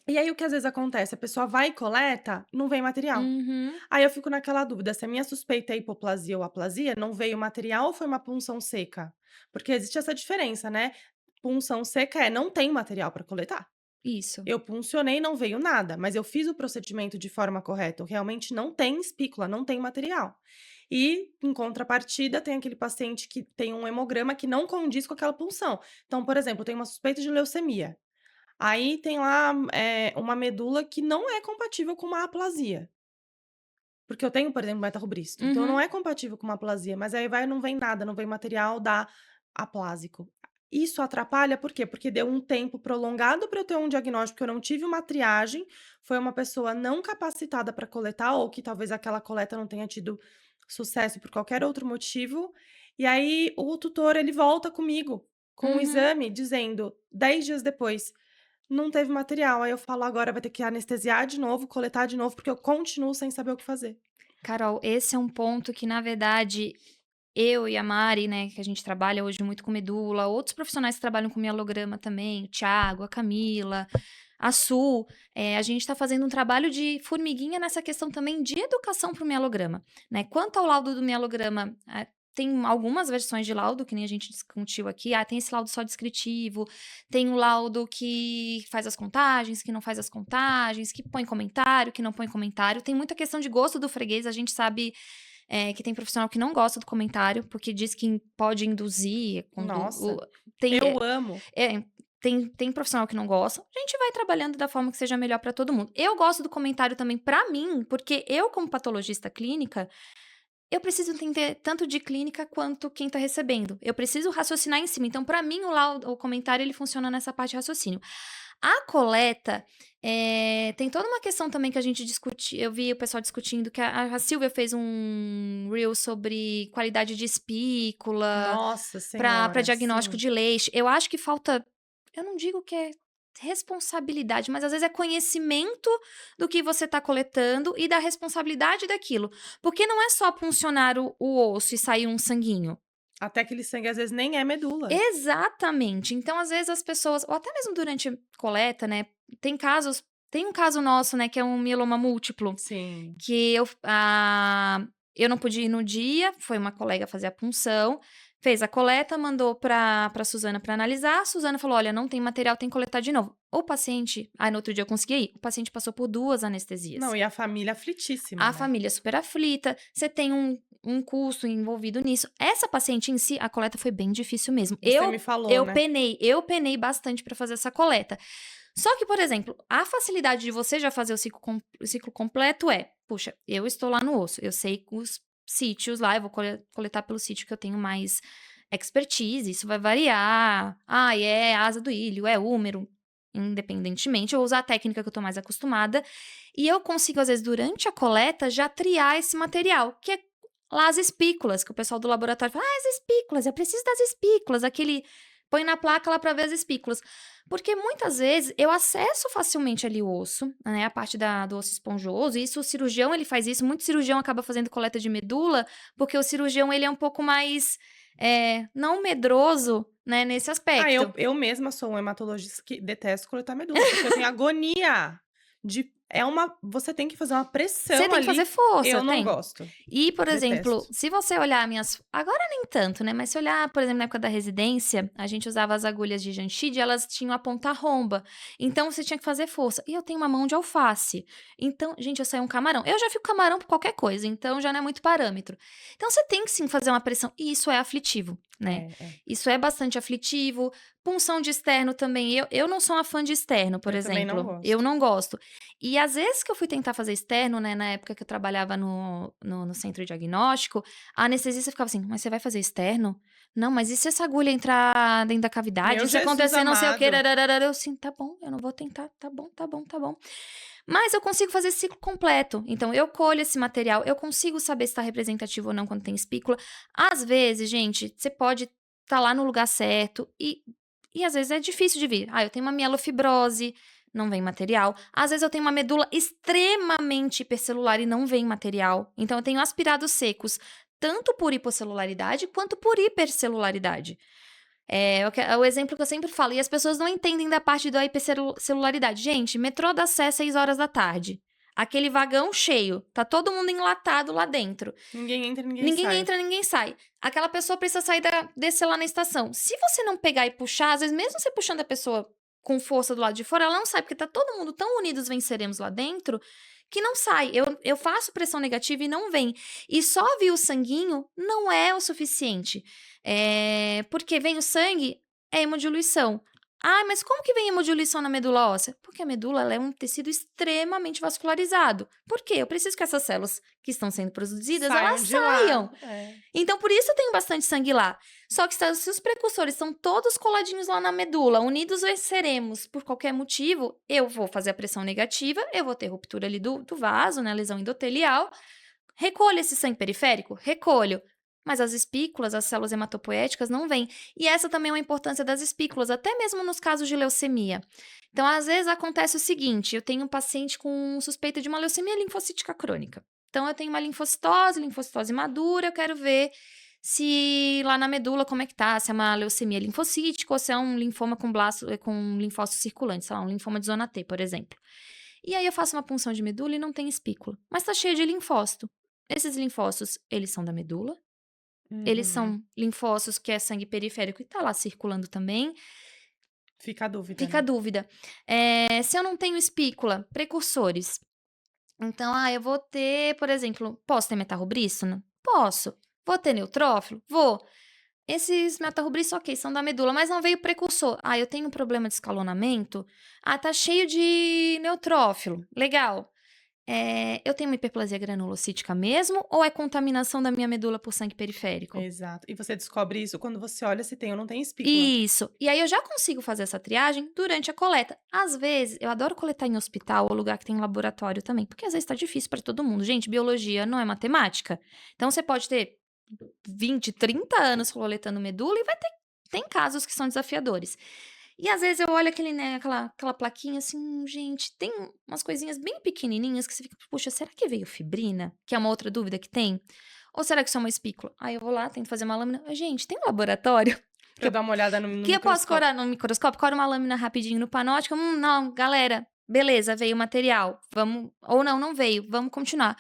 e aí o que às vezes acontece, a pessoa vai e coleta, não vem material. Uhum. Aí eu fico naquela dúvida, se a minha suspeita é hipoplasia ou aplasia, não veio material ou foi uma punção seca? Porque existe essa diferença, né, punção seca é não tem material para coletar. Isso. Eu puncionei, não veio nada, mas eu fiz o procedimento de forma correta, realmente não tem espícula, não tem material. E, em contrapartida, tem aquele paciente que tem um hemograma que não condiz com aquela punção. Então, por exemplo, eu tenho uma suspeita de leucemia. Aí tem lá, uma medula que não é compatível com uma aplasia. Porque eu tenho, por exemplo, beta-rubrícito, então não Uhum. é compatível com uma aplasia, mas aí vai não vem nada, não vem material da aplásico. Isso atrapalha por quê? Porque deu um tempo prolongado para eu ter um diagnóstico, que eu não tive uma triagem, foi uma pessoa não capacitada para coletar ou que talvez aquela coleta não tenha tido sucesso por qualquer outro motivo, e aí o tutor ele volta comigo, com o Uhum. exame dizendo 10 dias depois: "Não teve material", aí eu falo: "Agora vai ter que anestesiar de novo, coletar de novo, porque eu continuo sem saber o que fazer". Carol, esse é um ponto que, na verdade, eu e a Mari, né, que a gente trabalha hoje muito com medula, outros profissionais que trabalham com mielograma também, o Thiago, a Camila, a Su, a gente está fazendo um trabalho de formiguinha nessa questão também de educação para o mielograma, né. Quanto ao laudo do mielograma, tem algumas versões de laudo, que nem a gente discutiu aqui, tem esse laudo só descritivo, tem o laudo que faz as contagens, que não faz as contagens, que põe comentário, que não põe comentário, tem muita questão de gosto do freguês, a gente sabe que tem profissional que não gosta do comentário, porque diz que pode induzir quando Nossa, tem, eu amo. tem profissional que não gosta. A gente vai trabalhando da forma que seja melhor para todo mundo. Eu gosto do comentário também para mim, porque eu, como patologista clínica, eu preciso entender tanto de clínica quanto quem está recebendo. Eu preciso raciocinar em cima. Então, para mim, o comentário ele funciona nessa parte de raciocínio. A coleta, tem toda uma questão também que a gente discute eu vi o pessoal discutindo que a Silvia fez um reel sobre qualidade de espícula, Nossa para senhora, diagnóstico sim. de leite. Eu acho que falta eu não digo que é responsabilidade, mas às vezes é conhecimento do que você está coletando e da responsabilidade daquilo. Porque não é só puncionar o osso e sair um sanguinho. Até aquele sangue às vezes nem é medula. Exatamente. Então, às vezes, as pessoas ou até mesmo durante coleta, né, tem um caso nosso, né, que é um mieloma múltiplo, Sim. que eu não pude ir no dia, foi uma colega fazer a punção, fez a coleta, mandou pra Suzana pra analisar, a Suzana falou: "Olha, não tem material, tem que coletar de novo". O paciente aí no outro dia eu consegui ir, o paciente passou por 2 Não, anestesias. e a família aflitíssima, A né. família super aflita, você tem um custo envolvido nisso. Essa paciente em si, a coleta foi bem difícil mesmo. Você me falou, né. Eu penei bastante para fazer essa coleta. Só que, por exemplo, a facilidade de você já fazer o ciclo completo é: "Puxa, eu estou lá no osso, eu sei os sítios lá, eu vou coletar pelo sítio que eu tenho mais expertise, isso vai variar. Ah, é asa do ilho, é úmero", independentemente, eu vou usar a técnica que eu tô mais acostumada, e eu consigo, às vezes, durante a coleta, já triar esse material, que é lá as espículas, que o pessoal do laboratório fala: "Ah, as espículas, eu preciso das espículas", aquele põe na placa lá pra ver as espículas. Porque muitas vezes eu acesso facilmente ali o osso, né, a parte do osso esponjoso, e isso o cirurgião ele faz isso, muito cirurgião acaba fazendo coleta de medula, porque o cirurgião ele é um pouco mais, não medroso, né, nesse Ah, aspecto. eu mesma sou um hematologista que detesto coletar medula, porque eu tenho agonia de você tem que fazer uma Você pressão tem que fazer ali, força, eu não tem. gosto, E, por exemplo, detesto. se você olhar minhas agora nem tanto, né, mas se olhar, por exemplo, na época da residência, a gente usava as agulhas de Janshid e elas tinham a ponta romba, então você tinha que fazer força. E eu tenho uma mão de alface, então gente, eu saí um camarão. Eu já fico camarão por qualquer coisa, então já não é muito parâmetro. Então você tem que sim fazer uma pressão, e isso é aflitivo, né. É, é. Isso é bastante aflitivo. Punção de externo também, eu não sou uma fã de externo, por Eu também não exemplo, eu gosto. não gosto. E às vezes que eu fui tentar fazer externo, né, na época que eu trabalhava no centro diagnóstico, a anestesista ficava assim: "Mas você vai fazer externo? Não, mas e se essa agulha entrar dentro da cavidade? Meu E se Jesus acontecer não sei o quê, amado. rararara", eu assim: "Tá bom, eu não vou tentar, tá bom, tá bom, tá bom". Mas eu consigo fazer esse ciclo completo, então eu colho esse material, eu consigo saber se tá representativo ou não quando tem espícula. Às vezes, gente, você pode estar lá no lugar certo e às vezes é difícil de vir. Ah, eu tenho uma mielofibrose, não vem material. Às vezes eu tenho uma medula extremamente hipercelular e não vem material. Então eu tenho aspirados secos, tanto por hiposcelularidade quanto por hipercelularidade. É o exemplo que eu sempre falo, e as pessoas não entendem da parte da hipercelularidade. Gente, metrô da Sé, 6 horas da tarde. Aquele vagão cheio, tá todo mundo enlatado lá dentro. Ninguém entra, ninguém Ninguém sai. entra, ninguém sai. Aquela pessoa precisa sair descer lá na estação. Se você não pegar e puxar, às vezes mesmo você puxando a pessoa com força do lado de fora, ela não sai, porque tá todo mundo tão unidos venceremos lá dentro, que não sai. Eu faço pressão negativa e não vem. E só vir o sanguinho não é o suficiente. Porque vem o sangue, é hemodiluição. Ah, mas como que vem hemodiluição na medula óssea? Porque a medula ela é um tecido extremamente vascularizado. Por quê? Eu preciso que essas células que estão sendo produzidas, elas Saiam de lá. saiam. É. Então, por isso eu tenho bastante sangue lá. Só que se os precursores estão todos coladinhos lá na medula, unidos venceremos por qualquer motivo, eu vou fazer a pressão negativa, eu vou ter ruptura ali do vaso, né, lesão endotelial. Recolho esse sangue periférico? Recolho. Mas as espículas, as células hematopoéticas não vêm. E essa também é uma importância das espículas, até mesmo nos casos de leucemia. Então, às vezes acontece o seguinte: eu tenho um paciente com suspeita de uma leucemia linfocítica crônica. Então, eu tenho uma linfocitose madura, eu quero ver se lá na medula como é que tá, se é uma leucemia linfocítica ou se é um linfoma com linfócitos circulantes, sei lá, um linfoma de zona T, por exemplo. E aí eu faço uma punção de medula e não tem espícula, mas tá cheio de linfócito. Esses linfócitos, eles são da medula, eles Uhum. são linfócitos que é sangue periférico e tá lá circulando também. Fica a dúvida, Fica a né. dúvida. Se eu não tenho espícula, precursores. Então, eu vou ter, por exemplo, posso ter metarrubrístino? Posso. Vou ter neutrófilo? Vou. Esses metarrubrícios, ok, são da medula, mas não veio precursor. Eu tenho um problema de escalonamento? Tá cheio de neutrófilo. Legal. Eu tenho uma hiperplasia granulocítica mesmo ou é contaminação da minha medula por sangue periférico? Exato. E você descobre isso quando você olha se tem ou não tem espícula. Isso. E aí eu já consigo fazer essa triagem durante a coleta. Às vezes, eu adoro coletar em hospital ou lugar que tem laboratório também, porque às vezes tá difícil para todo mundo. Gente, biologia não é matemática. Então você pode ter 20, 30 anos coletando medula e tem casos que são desafiadores. E às vezes eu olho aquele, né, aquela plaquinha assim, gente, tem umas coisinhas bem pequenininhas que você fica, puxa, será que veio fibrina? Que é uma outra dúvida que tem. Ou será que isso é uma espícula? Aí eu vou lá, tento fazer uma lâmina. Gente, tem um laboratório Pra eu dar uma olhada no que eu posso microscópio. corar no microscópio? Coro uma lâmina rapidinho no panóptico. Não, galera, beleza, veio o material. Vamos. Ou não veio, vamos continuar.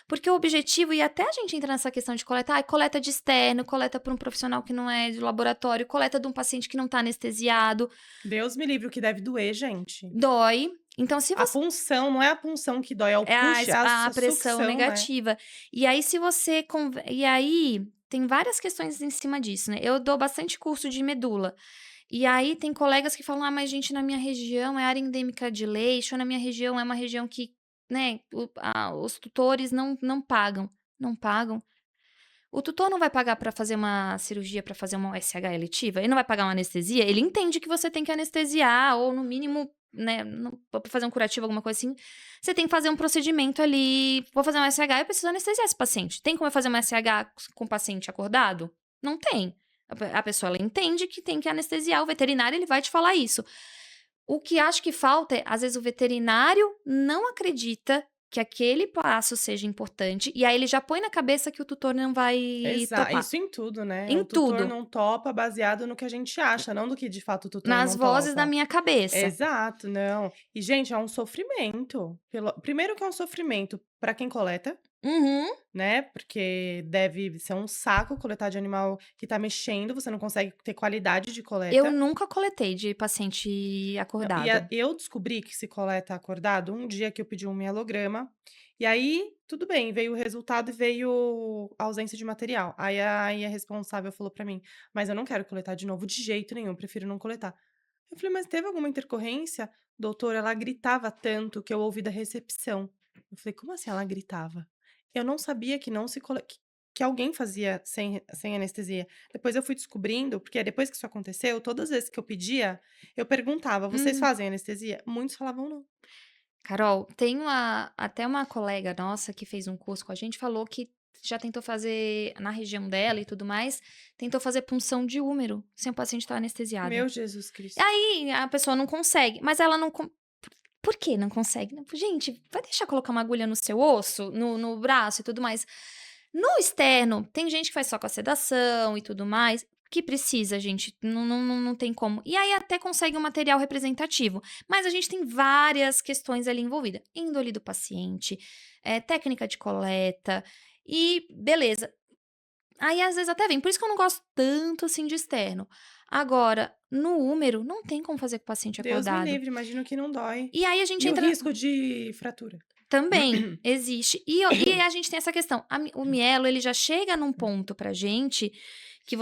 Porque o objetivo, e até a gente entra nessa questão de coleta, coleta de externo, coleta para um profissional que não é de laboratório, coleta de um paciente que não está anestesiado, Deus me livre, o que deve doer, gente. dói. Então, se A você. punção, não é a punção que dói, é o É a, push, es- a a pressão sucção, né. negativa. E aí, se você. E aí, tem várias questões em cima disso, né? Eu dou bastante curso de medula. E aí, tem colegas que falam: mas gente, na minha região é área endêmica de leite, ou na minha região é uma região que, né, os tutores não pagam. Não pagam. O tutor não vai pagar para fazer uma cirurgia, para fazer uma USH eletiva? Ele não vai pagar uma anestesia? Ele entende que você tem que anestesiar, ou no mínimo, né, pra fazer um curativo, alguma coisa assim, você tem que fazer um procedimento ali. Vou fazer uma USH, eu preciso anestesiar esse paciente. Tem como eu fazer uma USH com o paciente acordado? Não tem. A pessoa, ela entende que tem que anestesiar, o veterinário, ele vai te falar isso. O que acho que falta é, às vezes, o veterinário não acredita que aquele passo seja importante, e aí ele já põe na cabeça que o tutor não vai topar. Isso em tudo, né. Em O tutor tudo. não topa baseado no que a gente acha, não do que de fato o tutor Nas não vozes da topa. minha cabeça. Exato, não. E, gente, é um sofrimento. Primeiro que é um sofrimento para quem coleta, Uhum. né, porque deve ser um saco coletar de animal que tá mexendo, você não consegue ter qualidade de Eu coleta. nunca coletei de paciente Não, acordado. eu descobri que se coleta acordado um dia que eu pedi um mielograma, e aí tudo bem, veio o resultado e veio a ausência de material. Aí a responsável falou pra mim: "Mas eu não quero coletar de novo de jeito nenhum, prefiro não coletar". Eu falei: "Mas teve alguma intercorrência?". "Doutora, ela gritava tanto que eu ouvi da recepção". Eu falei: "Como assim ela gritava?". Eu não sabia que não se cole que alguém fazia sem anestesia. Depois eu fui descobrindo, porque depois que isso aconteceu, todas as vezes que eu pedia, eu perguntava: "Vocês Uhum. fazem anestesia?". Muitos falavam: "Não". Carol, tem até uma colega nossa que fez um curso com a gente, falou que já tentou fazer, na região dela e tudo mais, tentou fazer punção de úmero sem o paciente estar anestesiado. Meu Jesus Cristo. Aí a pessoa não consegue, mas ela não. Por que não consegue? Gente, vai deixar colocar uma agulha no seu osso, no braço e tudo mais. No externo, tem gente que faz só com a sedação e tudo mais, que precisa, gente, não tem como. E aí até consegue um material representativo, mas a gente tem várias questões ali envolvidas. Índole do paciente, técnica de coleta e beleza. Aí às vezes até vem, por isso que eu não gosto tanto assim de externo. Agora, no úmero, não tem como fazer com o paciente Deus me acordado. livre, imagino que não dói. E aí a gente E o entra. risco de fratura? Também, existe. E a gente tem essa questão, o mielo, ele já chega num ponto pra gente, que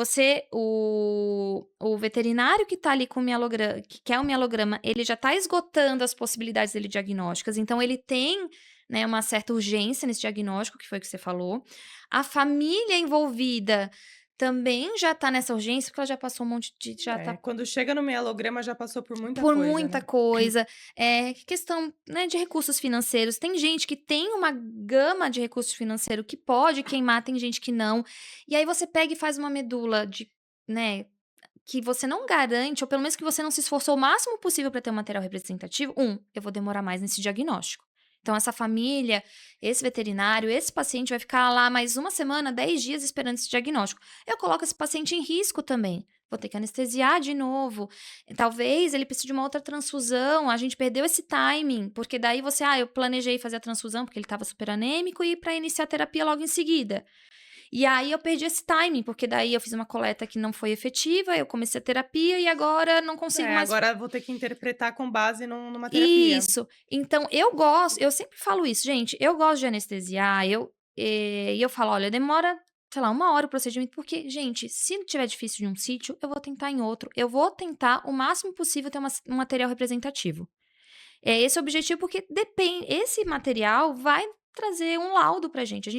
o veterinário que tá ali com o mielograma, que quer o mielograma, ele já tá esgotando as possibilidades dele diagnósticas, então ele tem, né, uma certa urgência nesse diagnóstico, que foi o que você falou. A família envolvida também já tá nessa urgência, porque ela já passou um monte de, já É, tá quando chega no mielograma já passou por muita por coisa, muita né. coisa, questão, né, de recursos financeiros. Tem gente que tem uma gama de recursos financeiros que pode queimar, tem gente que não. E aí você pega e faz uma medula de, né, que você não garante, ou pelo menos que você não se esforçou o máximo possível para ter um material representativo. Eu vou demorar mais nesse diagnóstico. Então, essa família, esse veterinário, esse paciente vai ficar lá mais uma semana, 10 dias esperando esse diagnóstico. Eu coloco esse paciente em risco também. Vou ter que anestesiar de novo. Talvez ele precise de uma outra transfusão. A gente perdeu esse timing, porque daí você, eu planejei fazer a transfusão porque ele estava super anêmico e para iniciar a terapia logo em seguida. E aí eu perdi esse timing, porque daí eu fiz uma coleta que não foi efetiva, eu comecei a terapia e agora não consigo É, mais. agora vou ter que interpretar com base numa terapia. Isso. Então eu sempre falo isso, gente, eu gosto de anestesiar, e eu falo: "Olha, demora, sei lá, 1 hora o procedimento", porque, gente, se tiver difícil de um sítio, eu vou tentar em outro. Eu vou tentar o máximo possível ter um material representativo. É esse o objetivo, porque depende, esse material vai trazer um laudo pra gente.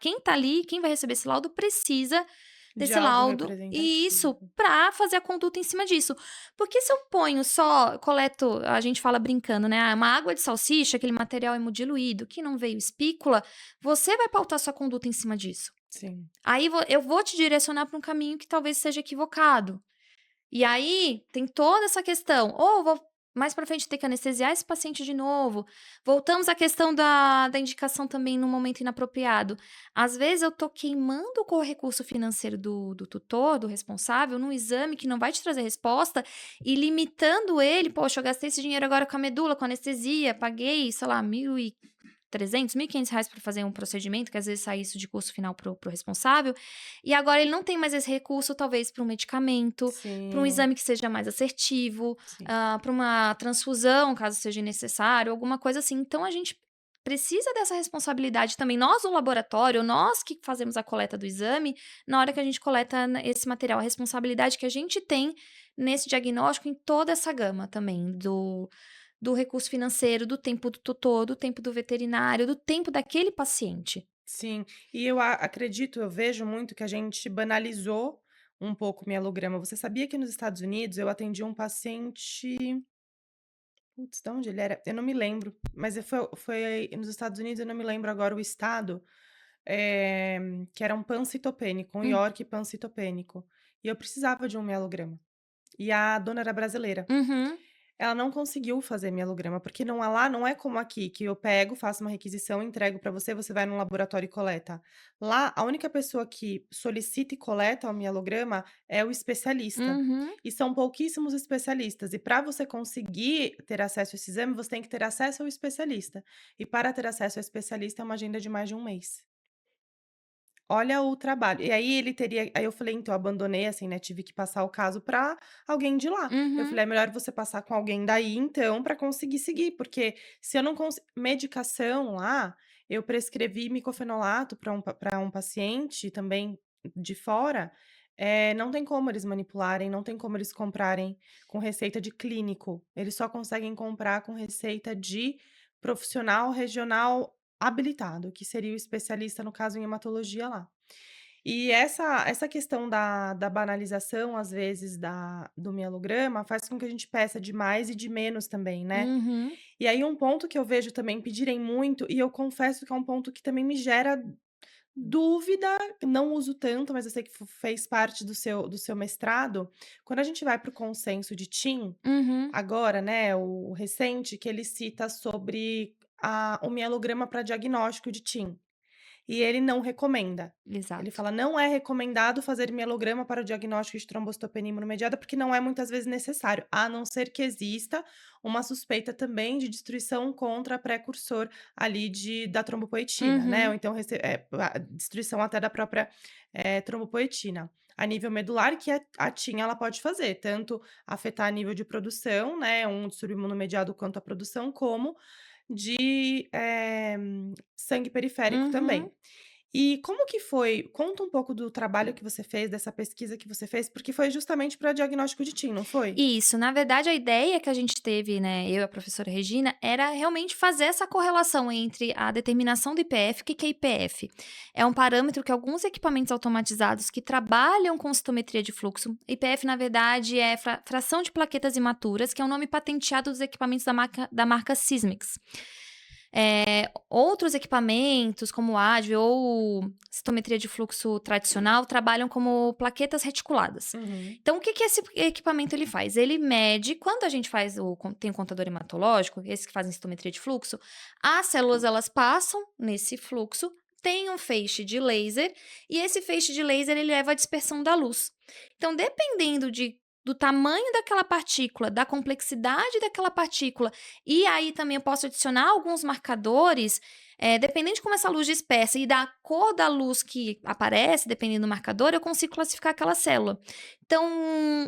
Quem tá ali, quem vai receber esse laudo precisa De desse algo laudo, e representativo. isso pra fazer a conduta em cima disso. Porque se eu ponho só, coleto, a gente fala brincando, né? Uma água de salsicha, aquele material hemodiluído, que não veio espícula, você vai pautar sua conduta em cima disso. Sim. Aí eu vou te direcionar para um caminho que talvez seja equivocado. E aí tem toda essa questão. Ou eu vou mais pra frente ter que anestesiar esse paciente de novo. Voltamos à questão da indicação também no momento inapropriado. Às vezes eu tô queimando com o recurso financeiro do tutor, do responsável, num exame que não vai te trazer resposta e limitando ele. Poxa, eu gastei esse dinheiro agora com a medula, com anestesia, paguei, sei lá, 1.300, R$ 1.500 para fazer um procedimento, que às vezes sai isso de custo final pro responsável, e agora ele não tem mais esse recurso, talvez para um medicamento, para um Sim, exame que seja mais assertivo, sim. para uma transfusão, caso seja necessário, alguma coisa assim. Então a gente precisa dessa responsabilidade também, nós, o laboratório, nós que fazemos a coleta do exame, na hora que a gente coleta esse material, a responsabilidade que a gente tem nesse diagnóstico em toda essa gama também, do recurso financeiro, do tempo do tutor, do tempo do veterinário, do tempo daquele paciente. Sim, e eu acredito, eu vejo muito que a gente banalizou um pouco o mielograma. Você sabia que nos Estados Unidos eu atendi um paciente, putz, de onde ele era? Eu não me lembro, mas foi nos Estados Unidos, eu não me lembro agora o estado, eh, que era um pancitopênico, um Hum. York pancitopênico, e eu precisava de um mielograma, e a dona era brasileira. Uhum. Ela não conseguiu fazer mielograma, porque não lá não é como aqui, que eu pego, faço uma requisição, entrego para você, você vai no laboratório e coleta. Lá, a única pessoa que solicita e coleta o mielograma é o especialista. Uhum. E são pouquíssimos especialistas. E para você conseguir ter acesso a esse exame, você tem que ter acesso ao especialista. E para ter acesso ao especialista é uma agenda de mais de um mês. Olha o trabalho. E aí ele teria aí eu falei: "Então, eu abandonei, assim, né, tive que passar o caso para alguém de lá". Eu Uhum. falei: "É melhor você passar com alguém daí então, para conseguir seguir, porque se eu não medicação lá, eu prescrevi micofenolato para um paciente também de fora, não tem como eles manipularem, não tem como eles comprarem com receita de clínico, eles só conseguem comprar com receita de profissional regional habilitado, que seria o especialista, no caso, em hematologia lá. E essa questão da banalização, às vezes, do mielograma, faz com que a gente peça de mais e de menos também, né. Uhum. E aí um ponto que eu vejo também pedirem muito, e eu confesso que é um ponto que também me gera dúvida, não uso tanto, mas eu sei que fez parte do seu mestrado, quando a gente vai para o consenso de TIM, Uhum. agora, né, o recente, que ele cita sobre o mielograma para diagnóstico de TIM. E ele não recomenda. Ele Exato. fala: "Não é recomendado fazer mielograma para o diagnóstico de trombocitopenia imunomediada, porque não é muitas vezes necessário, a não ser que exista uma suspeita também de destruição contra precursor ali da trombopoetina, né, ou Uhum. então a destruição até da própria, trombopoetina. A nível medular que a TIM ela pode fazer, tanto afetar a nível de produção, né, um distúrbio imunomediado quanto a produção, como de, sangue periférico Uhum. também. E como que foi? Conta um pouco do trabalho que você fez, dessa pesquisa que você fez, porque foi justamente para diagnóstico de TIM, não foi? Isso, na verdade a ideia que a gente teve, né, eu e a professora Regina, era realmente fazer essa correlação entre a determinação do IPF. O que que é IPF? É um parâmetro que alguns equipamentos automatizados que trabalham com citometria de fluxo, IPF na verdade é fração de plaquetas imaturas, que é um nome patenteado dos equipamentos da marca Sysmex. Outros equipamentos, como o ADVE ou citometria de fluxo tradicional, trabalham como plaquetas reticuladas. Uhum. Então, o que que esse equipamento ele faz? Ele mede, quando a gente tem o contador hematológico, esses que fazem citometria de fluxo, as células elas passam nesse fluxo, tem um feixe de laser, e esse feixe de laser ele leva à dispersão da luz. Então, dependendo do tamanho daquela partícula, da complexidade daquela partícula, e aí também eu posso adicionar alguns marcadores, dependendo de como essa luz dispersa e da cor da luz que aparece, dependendo do marcador, eu consigo classificar aquela célula. Então,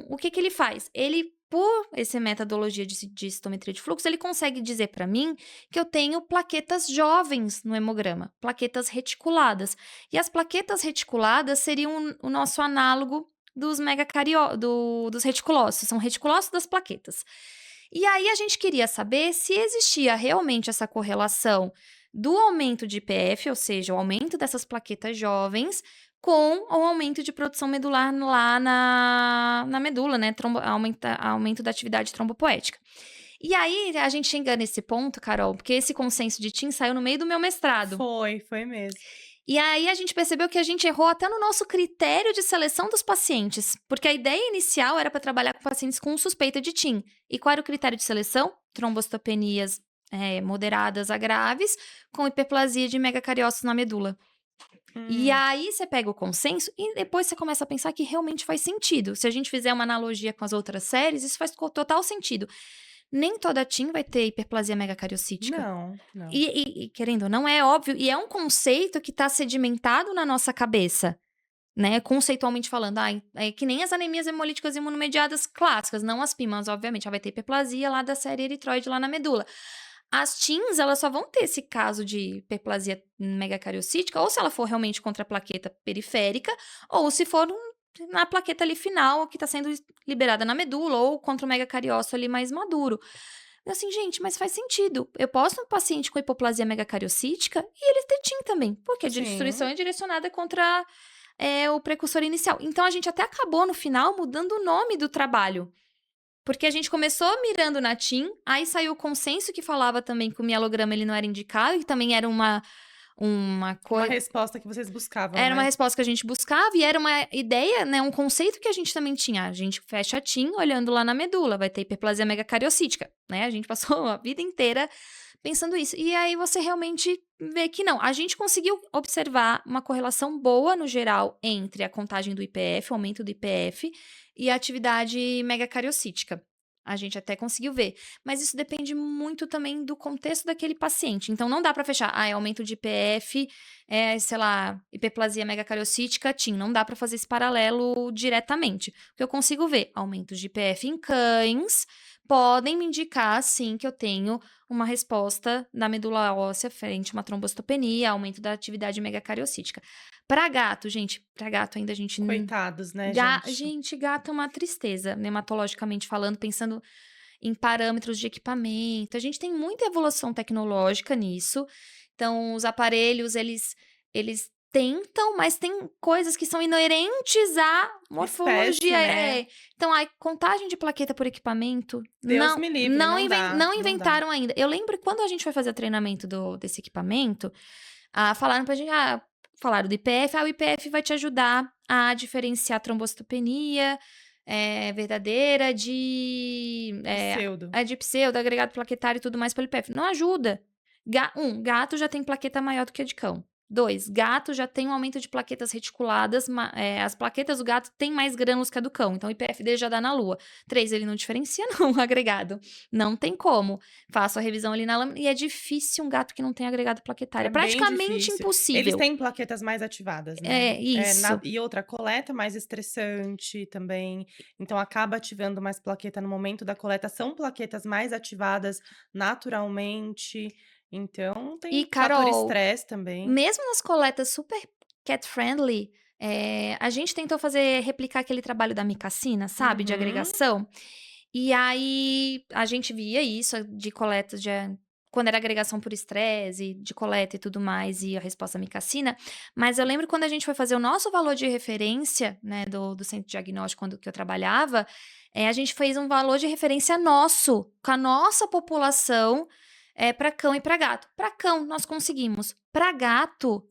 o que que ele faz? Ele, por essa metodologia de citometria de fluxo, ele consegue dizer para mim que eu tenho plaquetas jovens no hemograma, plaquetas reticuladas. E as plaquetas reticuladas seriam o nosso análogo dos reticulócitos, são reticulócitos das plaquetas. E aí a gente queria saber se existia realmente essa correlação do aumento de IPF, ou seja, o aumento dessas plaquetas jovens, com o aumento de produção medular lá na medula, né? Aumento da atividade trombopoética. E aí a gente chega nesse ponto, Carol, porque esse consenso de TIM saiu no meio do meu mestrado. Foi mesmo. E aí a gente percebeu que a gente errou até no nosso critério de seleção dos pacientes, porque a ideia inicial era para trabalhar com pacientes com suspeita de TIM. E qual era o critério de seleção? Trombocitopenias moderadas a graves, com hiperplasia de megacariócitos na medula. E Hum, aí você pega o consenso e depois você começa a pensar que realmente faz sentido. Se a gente fizer uma analogia com as outras séries, isso faz total sentido. Nem toda TIM vai ter hiperplasia megacariocítica. não, não. E querendo ou não, é óbvio, e é um conceito que está sedimentado na nossa cabeça, né? Conceitualmente falando, é que nem as anemias hemolíticas imunomediadas clássicas, não as PIMAs, obviamente, ela vai ter hiperplasia lá da série eritroide lá na medula. As TIMs, elas só vão ter esse caso de hiperplasia megacariocítica, ou se ela for realmente contra a plaqueta periférica, ou se for na plaqueta ali final, que está sendo liberada na medula, ou contra o megacariócito ali mais maduro. Eu assim, gente, mas faz sentido. Eu posso um paciente com hipoplasia megacariocítica e ele ter TIM também, porque a destruição Sim. é direcionada contra o precursor inicial. Então, a gente até acabou, no final, mudando o nome do trabalho. Porque a gente começou mirando na TIM, aí saiu o consenso que falava também que o mielograma ele não era indicado, que também era uma Uma coisa. resposta que vocês buscavam, Era uma né? resposta que a gente buscava e era uma ideia, né, um conceito que a gente também tinha. A gente fecha a TIM olhando lá na medula, vai ter hiperplasia megacariocítica, né? A gente passou a vida inteira pensando isso. E aí você realmente vê que não. A gente conseguiu observar uma correlação boa no geral entre a contagem do IPF, o aumento do IPF, e a atividade megacariocítica. A gente até conseguiu ver. Mas isso depende muito também do contexto daquele paciente. Então não dá para fechar, é aumento de IPF, sei lá, hiperplasia megacariocítica, TIM. Não dá para fazer esse paralelo diretamente. O que eu consigo ver, aumentos de IPF em cães podem me indicar, sim, que eu tenho uma resposta da medula óssea frente a uma trombocitopenia, aumento da atividade megacariocítica. Para gato, gente, para gato ainda a gente. Coitados, né, gente? Gente, gato é uma tristeza, nematologicamente falando, pensando em parâmetros de equipamento. A gente tem muita evolução tecnológica nisso. Então, os aparelhos, eles tentam, mas tem coisas que são inerentes à Espécie, morfologia. né? Então, a contagem de plaqueta por equipamento, Deus me livre, não dá, não não dá. inventaram ainda. Eu lembro que quando a gente foi fazer o treinamento desse equipamento, falaram pra gente, falaram do IPF, o IPF vai te ajudar a diferenciar trombocitopenia verdadeira Pseudo. de pseudo, agregado plaquetário e tudo mais pelo IPF. Não ajuda. Gato já tem plaqueta maior do que a de cão. 2, gato já tem um aumento de plaquetas reticuladas, as plaquetas do gato têm mais grânulos que a do cão, então o IPF dele já dá na lua. 3, ele não diferencia não, o agregado. Não tem como. Faço a revisão ali na lâmina e é difícil um gato que não tem agregado plaquetário. É É bem praticamente difícil. Eles impossível. têm plaquetas mais ativadas, né? É, isso. E outra, coleta mais estressante também. Então, acaba ativando mais plaqueta no momento da coleta. São plaquetas mais ativadas naturalmente. Então, E, tem fator Carol, estresse também. mesmo nas coletas super cat-friendly, a gente tentou replicar aquele trabalho da micacina, sabe, de Uhum. agregação. E aí, a gente via isso de coleta quando era agregação por estresse, de coleta e tudo mais, e a resposta micacina. Mas eu lembro quando a gente foi fazer o nosso valor de referência, né, do centro diagnóstico, quando que eu trabalhava, a gente fez um valor de referência nosso, com a nossa população, para cão e para gato. Para cão, nós conseguimos. Para gato,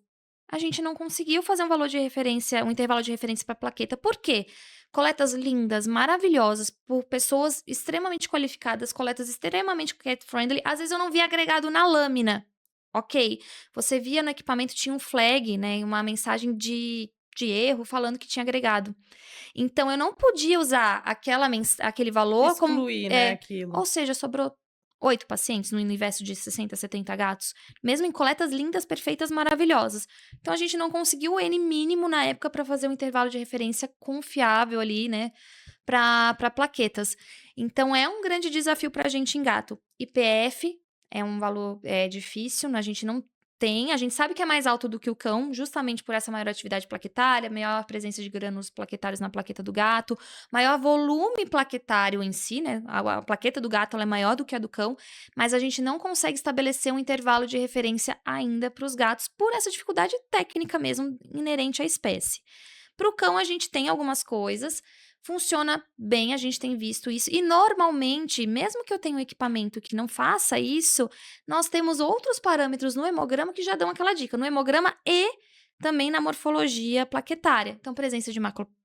a gente não conseguiu fazer um valor de referência, um intervalo de referência para plaqueta. Por quê? Coletas lindas, maravilhosas, por pessoas extremamente qualificadas, coletas extremamente cat-friendly. Às vezes eu não via agregado na lâmina. Ok, você via no equipamento, tinha um flag, né? Uma mensagem de erro falando que tinha agregado. Então eu não podia usar aquele valor como. Excluir, né, aquilo. Ou seja, sobrou 8 pacientes no universo de 60, 70 gatos, mesmo em coletas lindas, perfeitas, maravilhosas. Então a gente não conseguiu o N mínimo na época para fazer um intervalo de referência confiável ali, né, para plaquetas. Então é um grande desafio para a gente em gato. IPF é um valor difícil, a gente não tem, a gente sabe que é mais alto do que o cão, justamente por essa maior atividade plaquetária, maior presença de grânulos plaquetários na plaqueta do gato, maior volume plaquetário em si, né? A plaqueta do gato ela é maior do que a do cão, mas a gente não consegue estabelecer um intervalo de referência ainda para os gatos, por essa dificuldade técnica mesmo inerente à espécie. Para o cão, a gente tem algumas coisas, funciona bem, a gente tem visto isso. E normalmente, mesmo que eu tenha um equipamento que não faça isso, nós temos outros parâmetros no hemograma que já dão aquela dica. No hemograma e também na morfologia plaquetária. Então, presença de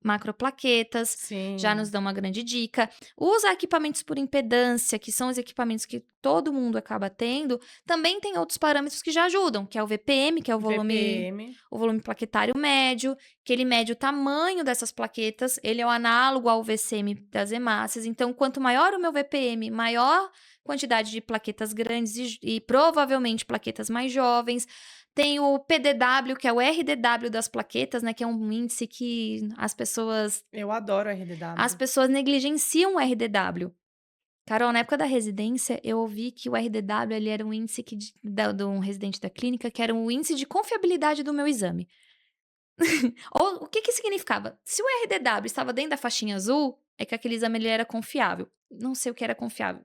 macroplaquetas já nos Sim, dão uma grande dica. Os equipamentos por impedância, que são os equipamentos que todo mundo acaba tendo, também tem outros parâmetros que já ajudam, que é o VPM, que é VPM. o volume plaquetário médio, que ele mede o tamanho dessas plaquetas, ele é o análogo ao VCM das hemácias. Então, quanto maior o meu VPM, maior quantidade de plaquetas grandes e provavelmente plaquetas mais jovens. Tem o PDW, que é o RDW das plaquetas, né, que é um índice que Eu adoro as RDW. pessoas negligenciam o RDW. Carol, na época da residência, eu ouvi que o RDW ele era um índice de um residente da clínica, que era um índice de confiabilidade do meu exame. Ou o que que significava? Se o RDW estava dentro da faixinha azul, é que aquele exame ele era confiável. Não sei o que era confiável.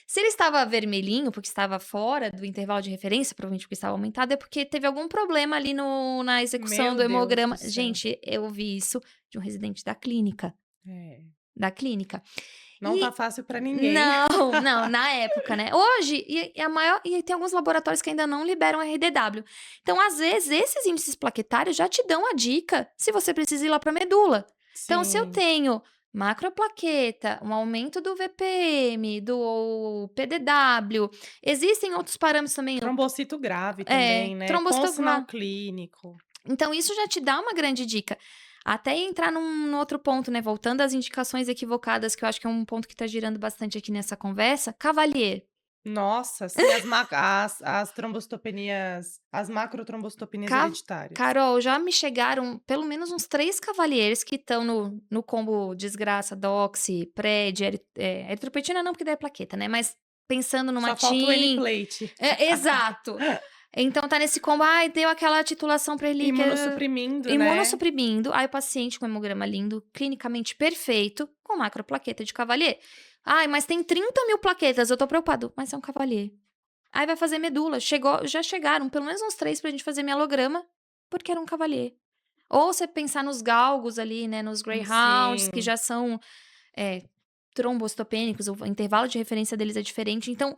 Se ele estava vermelhinho, porque estava fora do intervalo de referência, provavelmente porque estava aumentado, é porque teve algum problema ali na execução Meu do Deus do hemograma. céu. Gente, eu ouvi isso de um residente da clínica. É. Da clínica. Não tá E fácil pra ninguém. não, não, na época, né. Hoje, e tem alguns laboratórios que ainda não liberam RDW. Então, às vezes, esses índices plaquetários já te dão a dica se você precisa ir lá para medula. Então, se eu Sim. tenho macroplaqueta, um aumento do VPM, do PDW, existem outros parâmetros também, Trombocito grave também, né, com sinal trombocitograma. clínico. Então isso já te dá uma grande dica. Até entrar num outro ponto, né, voltando às indicações equivocadas, que eu acho que é um ponto que tá girando bastante aqui nessa conversa, Cavalier. Nossa, sim, as trombocitopenias, as macrotrombocitopenias Ca hereditárias. Carol, já me chegaram pelo menos uns 3 Cavaliers que estão no combo desgraça, doxy, pred, eritropoetina não, porque daí é plaqueta, né, mas pensando numa Só falta o TIM N-plate. exato. Então tá nesse combo, ai, deu aquela titulação prelíquea, Imunossuprimindo, né. imunossuprimindo, aí o paciente com hemograma lindo, clinicamente perfeito, com macroplaqueta de Cavalier. Ai, mas tem 30.000 plaquetas, eu tô preocupado, mas é um Cavalier. Aí vai fazer medula, já chegaram pelo menos uns 3 pra gente fazer mielograma, porque era um Cavalier. Ou você pensar nos galgos ali, né, nos greyhounds, que Sim. já são, eh, trombocitopênicos, o intervalo de referência deles é diferente, então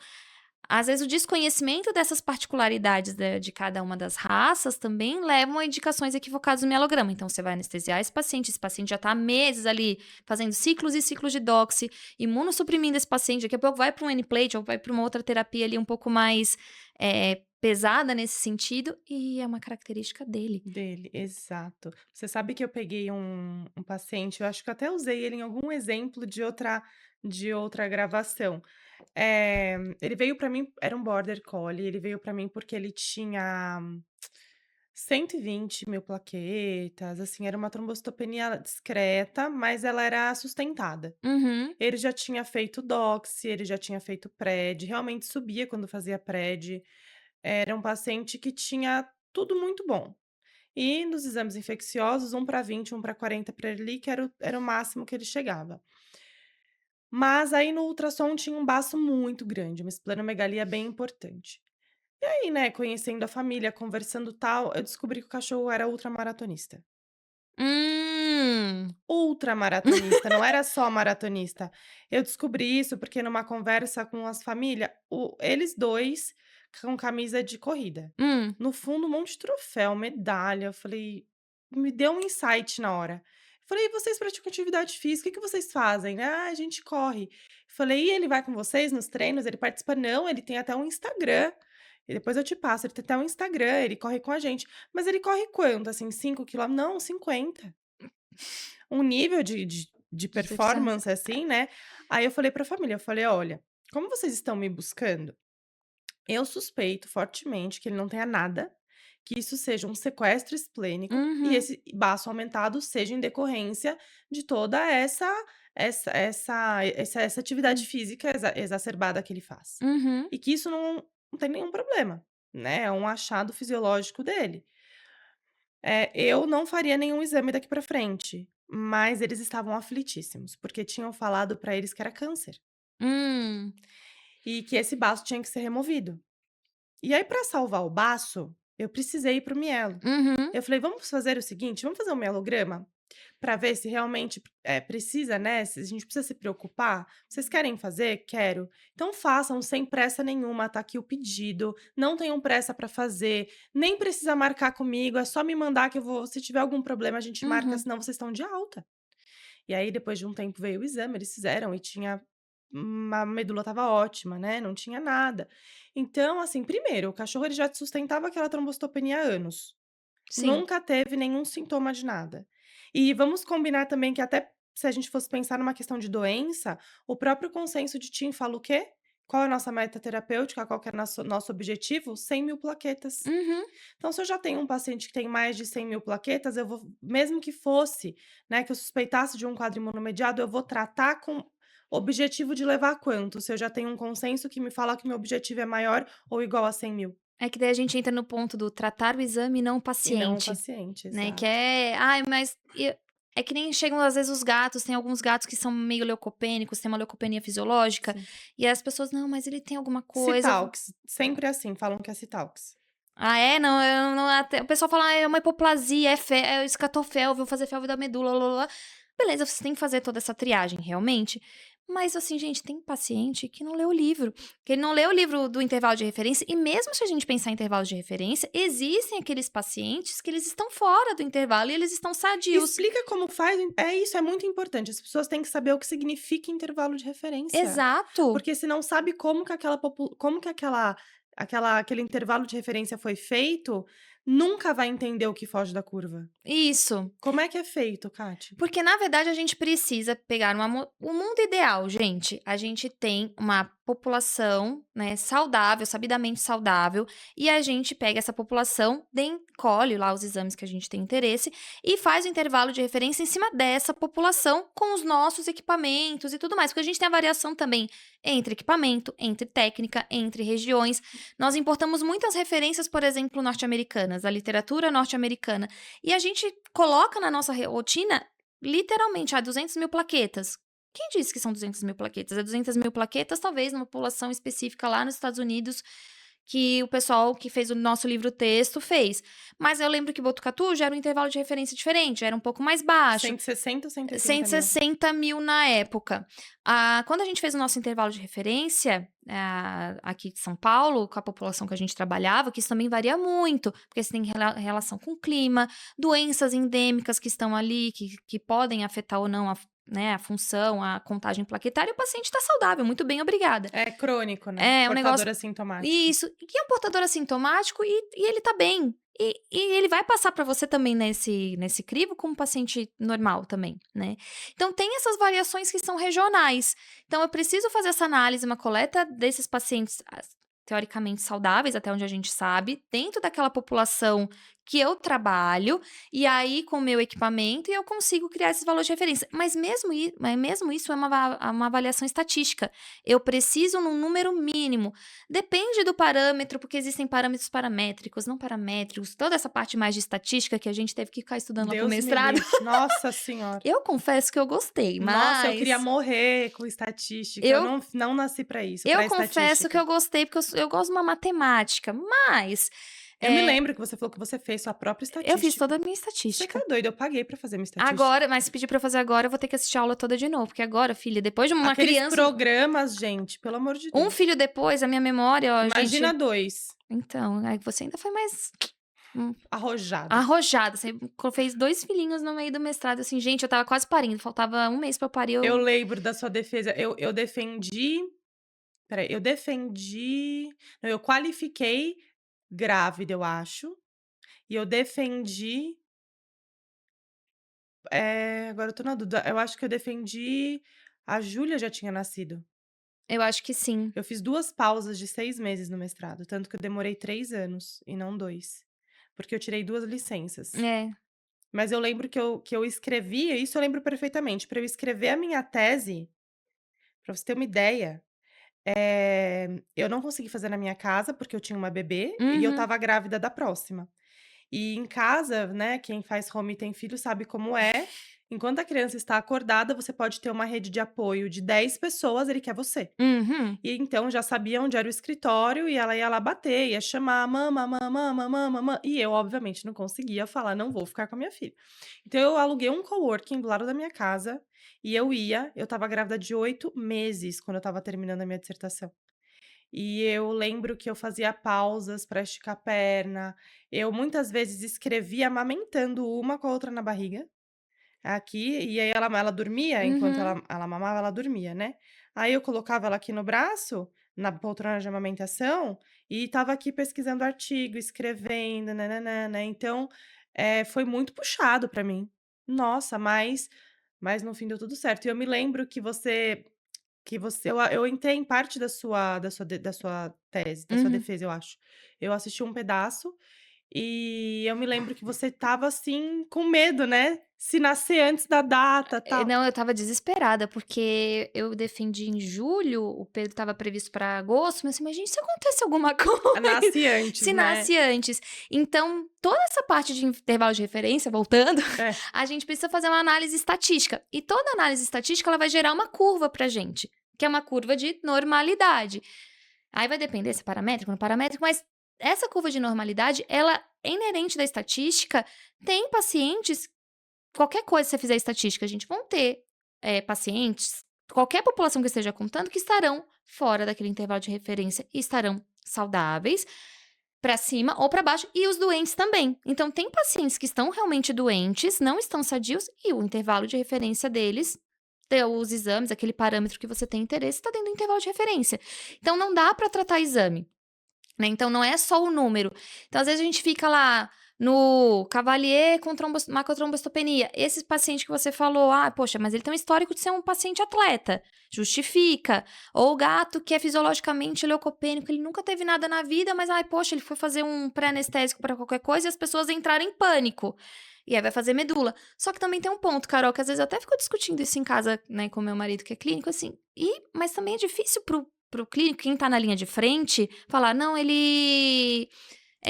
às vezes o desconhecimento dessas particularidades de cada uma das raças também levam a indicações equivocadas no mielograma. Então você vai anestesiar esse paciente já está há meses ali fazendo ciclos e ciclos de doxy, imunossuprimindo esse paciente, daqui a pouco vai para um N-plate ou vai para uma outra terapia ali um pouco mais pesada nesse sentido, e é uma característica dele. Dele, exato. Você sabe que eu peguei um paciente, eu acho que eu até usei ele em algum exemplo de outra gravação. Ele veio pra mim, era um border collie, ele veio pra mim porque ele tinha 120.000 plaquetas, assim, era uma trombocitopenia discreta, mas ela era sustentada. Uhum, Ele já tinha feito doxy, ele já tinha feito pred, realmente subia quando fazia pred. Era um paciente que tinha tudo muito bom. E nos exames infecciosos, 1/20, 1/40 Prevlik era o máximo que ele chegava. Mas aí no ultrassom tinha um baço muito grande, uma esplenomegalia bem importante. E aí, né, conhecendo a família, conversando tal, eu descobri que o cachorro era ultramaratonista. hum, Ultramaratonista, não era só maratonista. Eu descobri isso porque numa conversa com as família, eles 2 com camisa de corrida. hum, No fundo, um monte de troféu, medalha, eu falei, me deu um insight na hora. Falei: "E vocês praticam atividade física, o que que vocês fazem?", "Ah, a gente corre". Falei: "E ele vai com vocês nos treinos, ele participa?", "Não, ele tem até um Instagram, e depois eu te passo, ele tem até um Instagram, ele corre com a gente". "Mas ele corre quanto, assim, 5 quilômetros?", "Não, 50". Um nível de de percepção. performance, assim, né. Aí eu falei pra família, eu falei: "Olha, como vocês estão me buscando, eu suspeito fortemente que ele não tenha nada, que isso seja um sequestro esplênico e Uhum, esse baço aumentado seja em decorrência de toda essa atividade física exacerbada que ele faz. uhum, E que isso não tem nenhum problema, né, é um achado fisiológico dele". Eu não faria nenhum exame daqui pra frente, mas eles estavam aflitíssimos, porque tinham falado pra eles que era câncer, hum, e que esse baço tinha que ser removido. E aí, pra salvar o baço, eu precisei ir para o mielo. uhum. Eu falei: "Vamos fazer o seguinte, vamos fazer um mielograma?". Pra ver se realmente, precisa, né, se a gente precisa se preocupar. "Vocês querem fazer?" "Quero". Então façam sem pressa nenhuma, tá aqui o pedido, não tenham pressa pra fazer, nem precisa marcar comigo, é só me mandar que eu vou se tiver algum problema a gente marca, Uhum. senão vocês estão de alta. E aí depois de um tempo veio o exame, eles fizeram e tinha a medula estava ótima, né, não tinha nada. Então, assim, primeiro, o cachorro ele já sustentava aquela trombocitopenia há anos. Sim. Nunca teve nenhum sintoma de nada. E vamos combinar também que até se a gente fosse pensar numa questão de doença, o próprio consenso de TIM fala o quê? Qual é a nossa meta terapêutica, qual que é nosso objetivo? 100.000 plaquetas. Uhum. Então, se eu já tenho um paciente que tem mais de 100.000 plaquetas, eu vou mesmo que fosse, né, que eu suspeitasse de um quadro imunomediado, eu vou tratar com objetivo de levar quanto? Se eu já tenho um consenso que me fala que meu objetivo é maior ou igual a 100.000, É que daí a gente entra no ponto do tratar o exame e não o e não o paciente, paciente, né, que exato. é: "Ai, mas é que nem chegam às vezes os gatos, tem alguns gatos que são meio leucopênicos, tem uma leucopenia fisiológica, Sim. e as pessoas: "Não, mas ele tem alguma coisa". Citalx, sempre assim, falam que é Citalx. Ah, é? Não, eu não até o pessoal fala: "Ah, é uma hipoplasia, é escatofel, vou fazer felve da medula, blá-blá-blá". Beleza, você tem que fazer toda essa triagem, realmente. Mas, assim, gente, tem paciente que não lê o livro, que ele não lê o livro do intervalo de referência, e mesmo se a gente pensar em intervalos de referência, existem aqueles pacientes que eles estão fora do intervalo e eles estão sadios. Explica como faz, é isso, é muito importante, as pessoas têm que saber o que significa intervalo de referência, Exato. porque se não sabe como que aquele intervalo de referência foi feito, nunca vai entender o que foge da curva. Isso. Como é que é feito, Kati? Porque, na verdade, a gente precisa pegar o mundo ideal, gente. A gente tem uma população, né, saudável, sabidamente saudável, e a gente pega essa população, colhe lá os exames que a gente tem interesse e faz o intervalo de referência em cima dessa população com os nossos equipamentos e tudo mais. Porque a gente tem a variação também entre equipamento, entre técnica, entre regiões. Nós importamos muitas referências, por exemplo, norte-americanas, a literatura norte-americana, e a gente coloca na nossa rotina. Literalmente, 200.000 plaquetas. Quem disse que são 200.000 plaquetas? É 200.000 plaquetas, talvez, numa população específica lá nos Estados Unidos, que o pessoal que fez o nosso livro-texto fez. Mas eu lembro que Botucatu já era um intervalo de referência diferente, era um pouco mais baixo. 160 ou 180.000? 160.000 na época. Quando a gente fez o nosso intervalo de referência, aqui de São Paulo, com a população que a gente trabalhava, que isso também varia muito, porque você tem relação com o clima, doenças endêmicas que estão ali, que podem afetar ou não a função, a contagem plaquetária, e o paciente está saudável, muito bem, obrigada. É crônico, né, É um negócio. portador assintomático. Isso, e que é um portador assintomático e ele tá bem. E ele vai passar para você também nesse crivo como paciente normal também, né. Então tem essas variações que são regionais. Então eu preciso fazer essa análise, uma coleta desses pacientes teoricamente saudáveis, até onde a gente sabe, dentro daquela população que eu trabalho, e aí com o meu equipamento e eu consigo criar esses valores de referência. Mas mesmo isso é uma avaliação estatística. Eu preciso num número mínimo. Depende do parâmetro, porque existem parâmetros paramétricos, não paramétricos, toda essa parte mais de estatística que a gente teve que ficar estudando lá para o Deus me mestrado. livre. Nossa senhora. Eu confesso que eu gostei, Nossa, eu queria mas morrer com estatística, eu eu não nasci pra isso, eu pra confesso que estatística. eu gostei, porque eu gosto de uma matemática, mas, Eu me eh, lembro que você falou que você fez sua própria eu fiz estatística. toda a minha Você estatística. tá doido, eu paguei pra fazer minha estatística. Agora, mas se pedir pra eu fazer agora, eu vou ter que assistir a aula toda de novo, porque agora, filha, depois de uma Aqueles criança, programas, gente, pelo amor de um Deus. filho depois, a minha memória, ó, Imagina gente, 2, então, aí você ainda foi mais, arrojada. arrojada, você fez 2 filhinhos no meio do mestrado, assim, gente, eu estava quase parindo, faltava um mês pra eu parir, Eu lembro da sua defesa, eu defendi, espera aí, não, eu qualifiquei grávida, eu acho, e eu defendi, agora eu tô na dúvida, eu acho que eu defendi a Júlia já tinha nascido. eu acho que sim. Eu fiz 2 pausas de 6 meses no mestrado, tanto que eu demorei 3 anos e não 2, porque eu tirei 2 licenças. É. Mas eu lembro que eu escrevia, isso eu lembro perfeitamente, para eu escrever a minha tese, para você ter uma ideia, eu não consegui fazer na minha casa, porque eu tinha uma bebê e eu Uhum. estava grávida da próxima. E em casa, né, quem faz home e tem filho sabe como é, Enquanto a criança está acordada, você pode ter uma rede de apoio de 10 pessoas, ele quer você. Uhum. E então já sabia onde era o escritório e ela ia lá bater, ia chamar: "Mama, mamã, mamã, mamã", e eu obviamente não conseguia falar: "Não vou ficar com a minha filha". Então eu aluguei um coworking do lado da minha casa e eu estava grávida de 8 meses quando eu estava terminando a minha dissertação. E eu lembro que eu fazia pausas para esticar a perna, eu muitas vezes escrevia amamentando uma com a outra na barriga. Aqui, e aí ela dormia, enquanto Uhum. ela mamava, ela dormia, né. Aí eu colocava ela aqui no braço, na poltrona de amamentação, e estava aqui pesquisando artigo, escrevendo, nã-nã-nã, né, então, foi muito puxado pra mim. Nossa, mas no fim deu tudo certo. E eu me lembro que você eu entrei em parte da sua tese, da sua Uhum. defesa, eu acho. Eu assisti um pedaço e eu me lembro que você estava, assim, com medo, né, se nascer antes da data, tal. Não, eu estava desesperada, porque eu defendi em julho, o Pedro estava previsto para agosto, mas assim: "Mas gente, se acontece alguma coisa, Nasce antes, se né. nasce antes". Então, toda essa parte de intervalo de referência, voltando, É. a gente precisa fazer uma análise estatística, e toda análise estatística ela vai gerar uma curva pra gente, que é uma curva de normalidade. Aí vai depender se é paramétrico ou não paramétrico, mas essa curva de normalidade, ela é inerente da estatística. Tem pacientes, qualquer coisa que você fizer estatística, gente, vão ter, pacientes, qualquer população que esteja contando, que estarão fora daquele intervalo de referência e estarão saudáveis, para cima ou para baixo, e os doentes também. Então tem pacientes que estão realmente doentes, não estão sadios, e o intervalo de referência deles, os exames, aquele parâmetro que você tem interesse, está dentro do intervalo de referência. Então não dá para tratar exame. Né, então não é só o número. Então às vezes a gente fica lá no Cavalier com macrotrombostopenia. Esse paciente que você falou: "Ah, poxa, mas ele tem um histórico de ser um paciente atleta", justifica. Ou o gato que é fisiologicamente leucopênico, ele nunca teve nada na vida, mas, ai, poxa, ele foi fazer um pré-anestésico para qualquer coisa e as pessoas entraram em pânico. E aí vai fazer medula. Só que também tem um ponto, Carol, que às vezes eu até fico discutindo isso em casa, né, com meu marido que é clínico, assim, mas também é difícil pro clínico, quem tá na linha de frente, falar: "Não, esse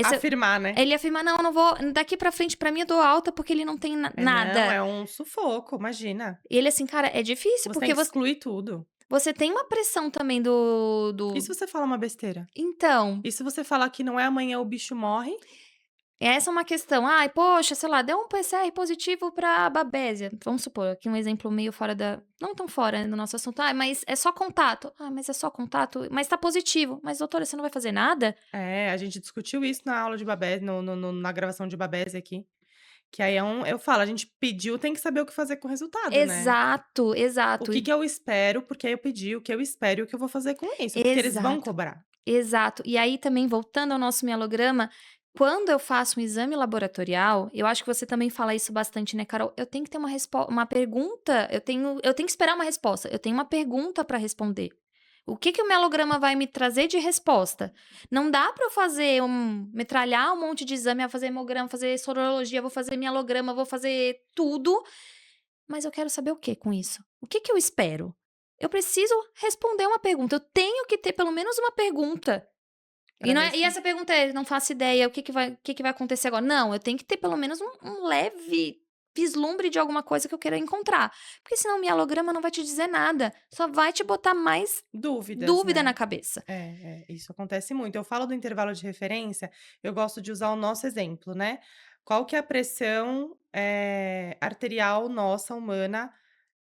Afirmar, né. ele afirma: 'Não, eu não vou daqui pra frente pra mim eu dou alta porque ele não tem É, não, nada'". é um sufoco, imagina. E ele assim: "Cara, é difícil Você tem porque que excluir tudo. você tem uma pressão também do E se você falar uma besteira? Então, E se você falar que não é amanhã o bicho morre? essa é uma questão. Ai, poxa, sei lá, deu um PCR positivo pra babésia. Vamos supor, aqui um exemplo meio fora da, não tão fora, né, do nosso assunto. "Ai, mas é só contato". "Ah, mas é só contato, mas tá positivo". "Mas doutora, você não vai fazer nada?". É, a gente discutiu isso na aula de Babés, no na gravação de Babés aqui, que aí eu falo, a gente pediu, tem que saber o que fazer com o resultado, né. Exato, O exato, que que eu espero, porque eu pedi, o que eu espero e o que eu vou fazer com isso, porque eles vão exato. cobrar. Exato. E aí também voltando ao nosso mielograma, quando eu faço um exame laboratorial, eu acho que você também fala isso bastante, né, Carol, eu tenho que ter uma pergunta, eu tenho que esperar uma resposta, eu tenho uma pergunta para responder. O que que o mielograma vai me trazer de resposta? Não dá para eu fazer metralhar um monte de exame, fazer hemograma, fazer sorologia, vou fazer mielograma, vou fazer tudo, mas eu quero saber o que com isso? O que que eu espero? Eu preciso responder uma pergunta, eu tenho que ter pelo menos uma pergunta. E Pra não ver é, e se essa pergunta é: "Não faço ideia, o que que vai acontecer agora?". Não, eu tenho que ter pelo menos um leve vislumbre de alguma coisa que eu queira encontrar, porque senão o mielograma não vai te dizer nada, só vai te botar mais dúvidas, dúvida na né. cabeça. Isso acontece muito. Eu falo do intervalo de referência, eu gosto de usar o nosso exemplo, né. Qual que é a pressão, arterial nossa, humana,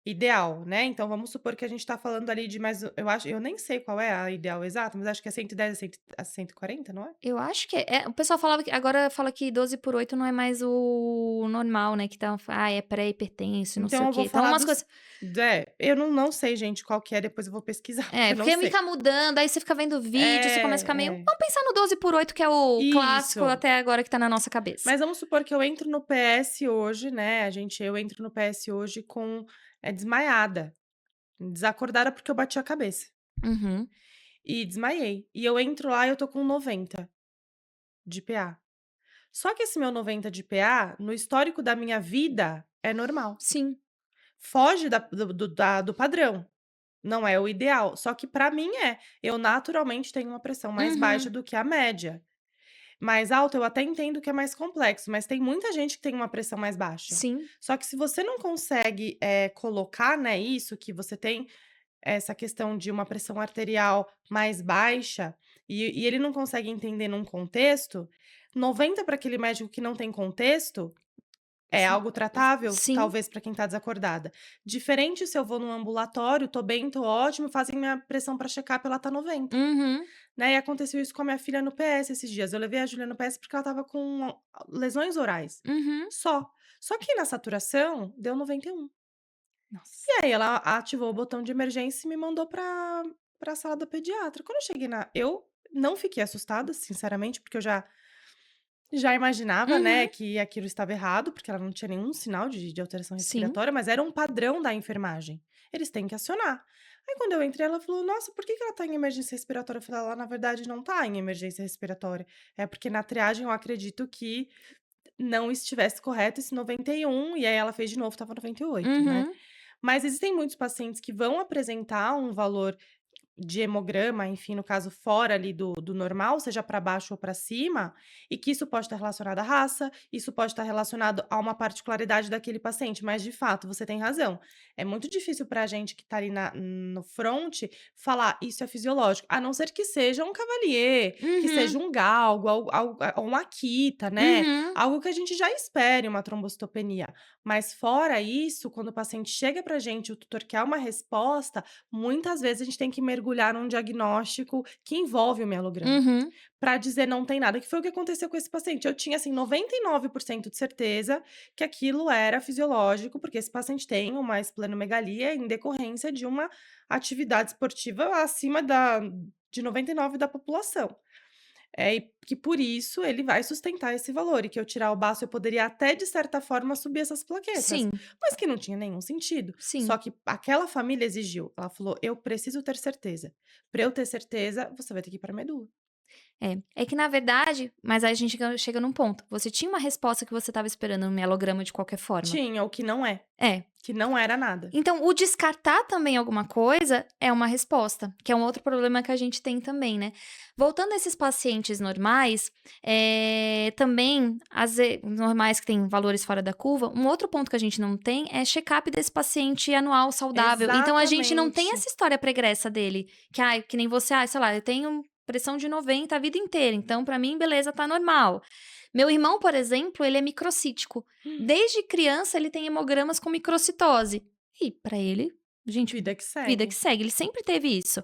ideal, né. Então vamos supor que a gente tá falando ali de mais eu nem sei qual é a ideal exata, mas acho que é 110 a 140, não é? Eu acho que o pessoal falava que agora fala que 12/8 não é mais o normal, né, que é pré-hipertenso e não sei Então o eu quê. vou Então falar umas dos coisas, eu não sei, gente, qual que é, depois eu vou pesquisar, porque eu não porque fica sei. mudando, aí você fica vendo vídeo, você começa a ficar meio, É, vamos pensar no 12/8 que é o clássico isso. até agora que tá na nossa cabeça. Mas vamos supor que eu entro no PS hoje, né, eu entro no PS hoje desmaiada, desacordada porque eu bati a cabeça Uhum. e desmaiei. E eu entro lá e eu tô com 90 de PA. Só que esse meu 90 de PA, no histórico da minha vida, é normal. Sim. Foge do padrão, não é o ideal, só que pra mim é. Eu naturalmente tenho uma pressão mais baixa Uhum. do que a média. mais alta, eu até entendo que é mais complexo, mas tem muita gente que tem uma pressão mais baixa. Sim. Só que se você não consegue, colocar, né, isso, que você tem essa questão de uma pressão arterial mais baixa, e ele não consegue entender num contexto, 90 para aquele médico que não tem contexto, é Sim. algo tratável, Sim. talvez para quem tá desacordada. Diferente se eu vou num ambulatório, tô bem, tô ótimo, fazem minha pressão para check-up, ela tá 90, Uhum. né, e aconteceu isso com a minha filha no PS esses dias. Eu levei a Júlia no PS porque ela estava com lesões orais, Uhum. só. Só que na saturação deu 91. Nossa. E aí ela ativou o botão de emergência e me mandou pra sala da pediatra. Quando eu cheguei na eu não fiquei assustada, sinceramente, porque eu já imaginava, né, Uhum. que aquilo estava errado, porque ela não tinha nenhum sinal de alteração Sim. respiratória, mas era um padrão da enfermagem. Eles têm que acionar. Aí quando eu entrei, ela falou: "Nossa, por que que ela tá em emergência respiratória?" Eu falei: "Ela na verdade não tá em emergência respiratória, é porque na triagem eu acredito que não estivesse correto esse 91", e aí ela fez de novo, estava 98, né. Uhum. Mas existem muitos pacientes que vão apresentar um valor de hemograma, enfim, no caso, fora ali do normal, seja para baixo ou para cima, e que isso pode estar relacionado à raça, isso pode estar relacionado a uma particularidade daquele paciente, mas de fato, você tem razão. É muito difícil para a gente que está ali no front falar isso é fisiológico, a não ser que seja um Cavalier, que seja Uhum. um galgo, um Akita, né? Uhum. Algo que a gente já espere uma trombocitopenia. Mas fora isso, quando o paciente chega para a gente, o tutor quer uma resposta, muitas vezes a gente tem que mergulhar num diagnóstico que envolve o mielograma, Uhum. para dizer não tem nada, que foi o que aconteceu com esse paciente. Eu tinha, assim, 99% de certeza que aquilo era fisiológico, porque esse paciente tem uma esplenomegalia em decorrência de uma atividade esportiva acima de 99 da população. E que por isso ele vai sustentar esse valor, e que eu tirar o baço eu poderia até de certa forma subir essas plaquetas, Sim. mas que não tinha nenhum sentido. Só Sim. que aquela família exigiu, ela falou: "Eu preciso ter certeza. Para eu ter certeza, você vai ter que ir pra medula". É. É que na verdade mas aí a gente chega num ponto, você tinha uma resposta que você estava esperando no mielograma de qualquer forma. Tinha, o É. que não era nada. Então, o descartar também alguma coisa é uma resposta, que é um outro problema que a gente tem também, né. Voltando a esses pacientes normais, também normais que têm valores fora da curva, um outro ponto que a gente não tem é check-up desse paciente anual saudável. Então a gente não tem Exatamente. essa história pregressa dele, que ai, que nem você: "Ai, sei lá, eu tenho pressão de 90 a vida inteira, então pra mim beleza, tá normal". Meu irmão, por exemplo, ele é microcítico. Desde criança ele tem hemogramas com microcitose. E pra ele, gente, Vida que vida que segue. segue, ele sempre teve isso.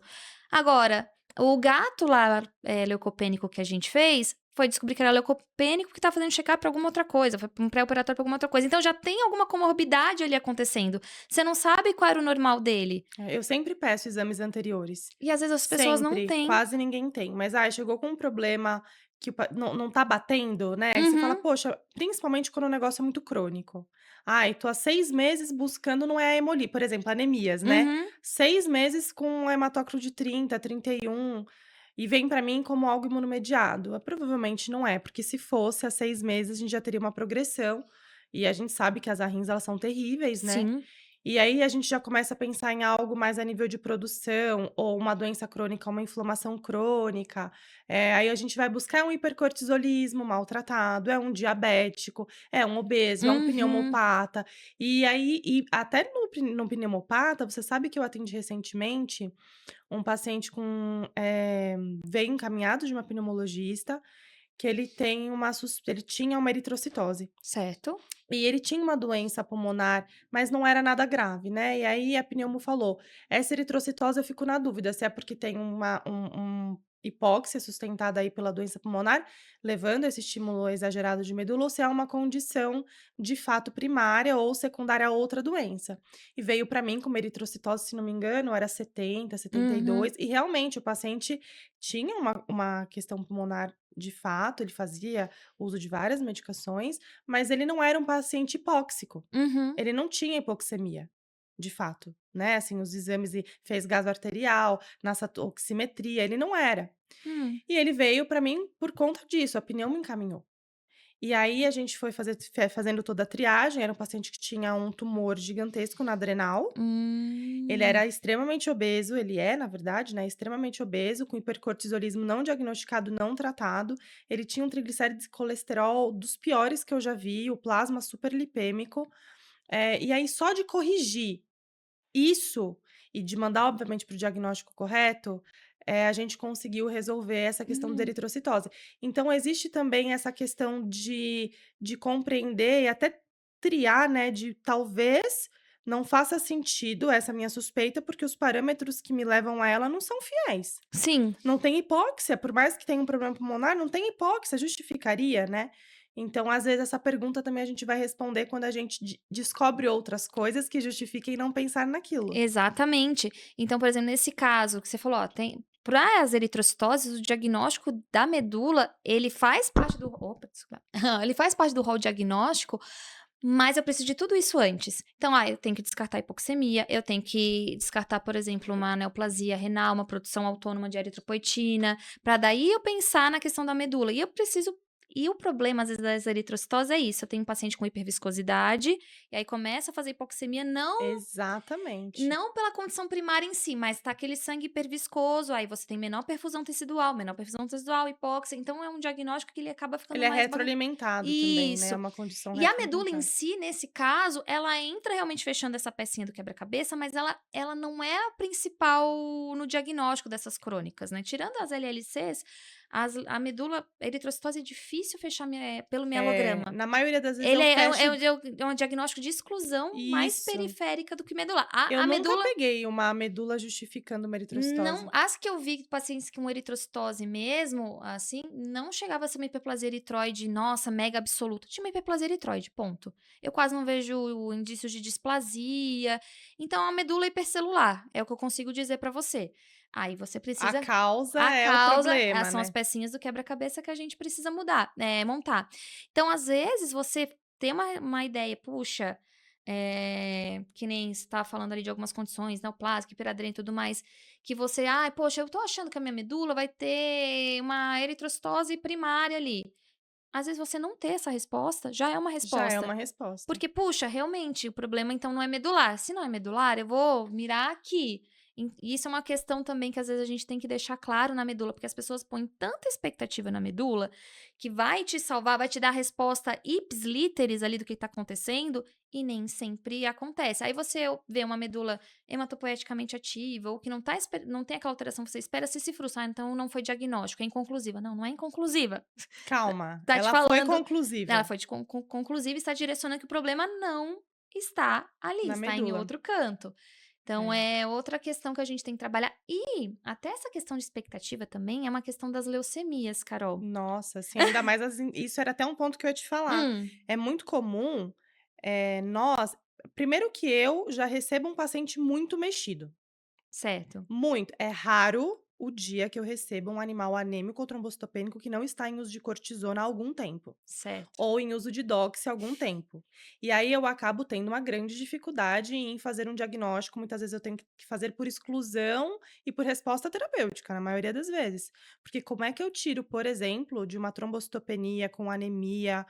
Agora, o gato lá, leucopênico que a gente fez, foi descobrir que era leucopênico que estava fazendo check-up pra alguma outra coisa, foi pra um pré-operatório pra alguma outra coisa, então já tem alguma comorbidade ali acontecendo. Você não sabe qual era o normal dele, Eu sempre peço exames anteriores. e às vezes as pessoas não Sempre, têm. quase ninguém tem. Mas, ai, chegou com um problema que o pa não tá batendo, né, aí você fala: Uhum, "Poxa", principalmente quando o negócio é muito crônico. "Ai, tô há 6 meses buscando, não é a hemoli", por exemplo, anemias, né, uhum, 6 meses com um hematócrito de 30, 31, e vem pra mim como algo imunomediado. Provavelmente não é, porque se fosse há 6 meses a gente já teria uma progressão, e a gente sabe que as ARRINs elas são terríveis, né. sim, E aí a gente já começa a pensar em algo mais a nível de produção, ou uma doença crônica, uma inflamação crônica. Aí a gente vai buscar um hipercortisolismo maltratado, é um diabético, é um obeso, é um uhum, pneumopata. E aí, e até no pneumopata, você sabe que eu atendi recentemente um paciente veio encaminhado de uma pneumologista, que ele tinha uma eritrocitose. certo. E ele tinha uma doença pulmonar, mas não era nada grave, né, e aí a pneumo falou: "Essa eritrocitose eu fico na dúvida se é porque tem uma hipóxia sustentada aí pela doença pulmonar, levando esse estímulo exagerado de medula, ou se é uma condição de fato primária ou secundária a outra doença". E veio para mim com uma eritrocitose, se não me engano, era 70, Uhum, 72, e realmente o paciente tinha uma questão pulmonar de fato, ele fazia uso de várias medicações, mas ele não era um paciente hipóxico, uhum, ele não tinha hipoxemia, de fato, né, assim, os exames e fez gaso arterial, na oximetria, ele não era. hum, E ele veio para mim por conta disso, a pneu me encaminhou. E aí a gente foi fazendo toda a triagem, era um paciente que tinha um tumor gigantesco na adrenal, ele Hum. era extremamente obeso, ele é, na verdade, né, extremamente obeso, com hipercortisolismo não diagnosticado, não tratado. Ele tinha um triglicérides e colesterol dos piores que eu já vi, o plasma superlipêmico. E aí só de corrigir isso, e de mandar obviamente para o diagnóstico correto, a gente conseguiu resolver essa questão da Hum. eritrocitose. Então existe também essa questão de compreender e até triar, né, de talvez não faça sentido essa minha suspeita, porque os parâmetros que me levam a ela não são fiéis. Sim, Não tem hipóxia, por mais que tenha um problema pulmonar, não tem hipóxia, justificaria, né. Então, às vezes, essa pergunta também a gente vai responder quando a gente descobre outras coisas que justifiquem não pensar naquilo. exatamente. Então, por exemplo, nesse caso que você falou, ó, tem para as eritrocitoses, o diagnóstico da medula, ele faz parte do opa, desculpa. Ele faz parte do rol diagnóstico, mas eu preciso de tudo isso antes. Então, eu tenho que descartar a hipoxemia, eu tenho que descartar, por exemplo, uma neoplasia renal, uma produção autônoma de eritropoetina, para daí eu pensar na questão da medula. E o problema, às vezes, das eritrocitoses é isso, eu tenho um paciente com hiperviscosidade, e aí começa a fazer hipoxemia Exatamente. não pela condição primária em si, mas tá aquele sangue hiperviscoso, aí você tem menor perfusão tecidual, hipóxia, então é um diagnóstico que ele acaba ficando Ele é mais bagun retroalimentado também, né, é isso. uma condição E a medula em retroalimentar. si, nesse caso, ela entra realmente fechando essa pecinha do quebra-cabeça, mas ela não é a principal no diagnóstico dessas crônicas, né. Tirando as LLCs, a medula eritrocitose é difícil fechar pelo mielograma. Na maioria das vezes Ele eu é um fecho é um é um diagnóstico de exclusão mais isso. periférica do que medular. A Eu a nunca medula peguei uma medula justificando uma não, eritrocitose. as que eu vi pacientes com eritrocitose mesmo, assim, não chegava a ser uma hiperplasia eritroide, nossa, mega absoluta, tinha uma hiperplasia eritroide, ponto. Eu quase não vejo indícios de displasia, então a medula é hipercelular, é o que eu consigo dizer pra você. Aí você A precisa causa a é o causa, problema, são as né. pecinhas do quebra-cabeça que a gente precisa montar. Então, às vezes, você tem uma ideia, puxa, que nem você estava falando ali de algumas condições, neoplásica, hiperadrenia e tudo mais, que você: "Ai, poxa, eu tô achando que a minha medula vai ter uma eritrocitose primária ali". Às vezes você não ter essa resposta, já é uma Já é resposta. uma resposta. Porque, puxa, realmente o problema então não é medular. Se não é medular, eu vou mirar aqui. E isso é uma questão também que às vezes a gente tem que deixar claro na medula, porque as pessoas põem tanta expectativa na medula que vai te salvar, vai te dar a resposta ips literis ali do que está acontecendo e nem sempre acontece. Aí você vê uma medula hematopoeticamente ativa ou que não tem aquela alteração, você espera se frustrar, então não foi diagnóstico, é inconclusiva. Não, não é inconclusiva. Calma, Tá te ela foi falando ela conclusiva foi de conclusiva e está direcionando que o problema não está ali, na está em medula. outro canto. Então É. é outra questão que a gente tem que trabalhar. E até essa questão de expectativa também é uma questão das leucemias, Carol. Nossa, assim, ainda mais isso era até um ponto que eu ia te falar. Hum, É muito comum, nós primeiro que eu já recebo um paciente muito mexido. certo, Muito. É raro o dia que eu receba um animal anêmico ou trombocitopênico que não está em uso de cortisona há algum tempo, certo. ou em uso de doxy há algum tempo. E aí eu acabo tendo uma grande dificuldade em fazer um diagnóstico, muitas vezes eu tenho que fazer por exclusão e por resposta terapêutica, na maioria das vezes. Porque como é que eu tiro, por exemplo, de uma trombocitopenia com anemia,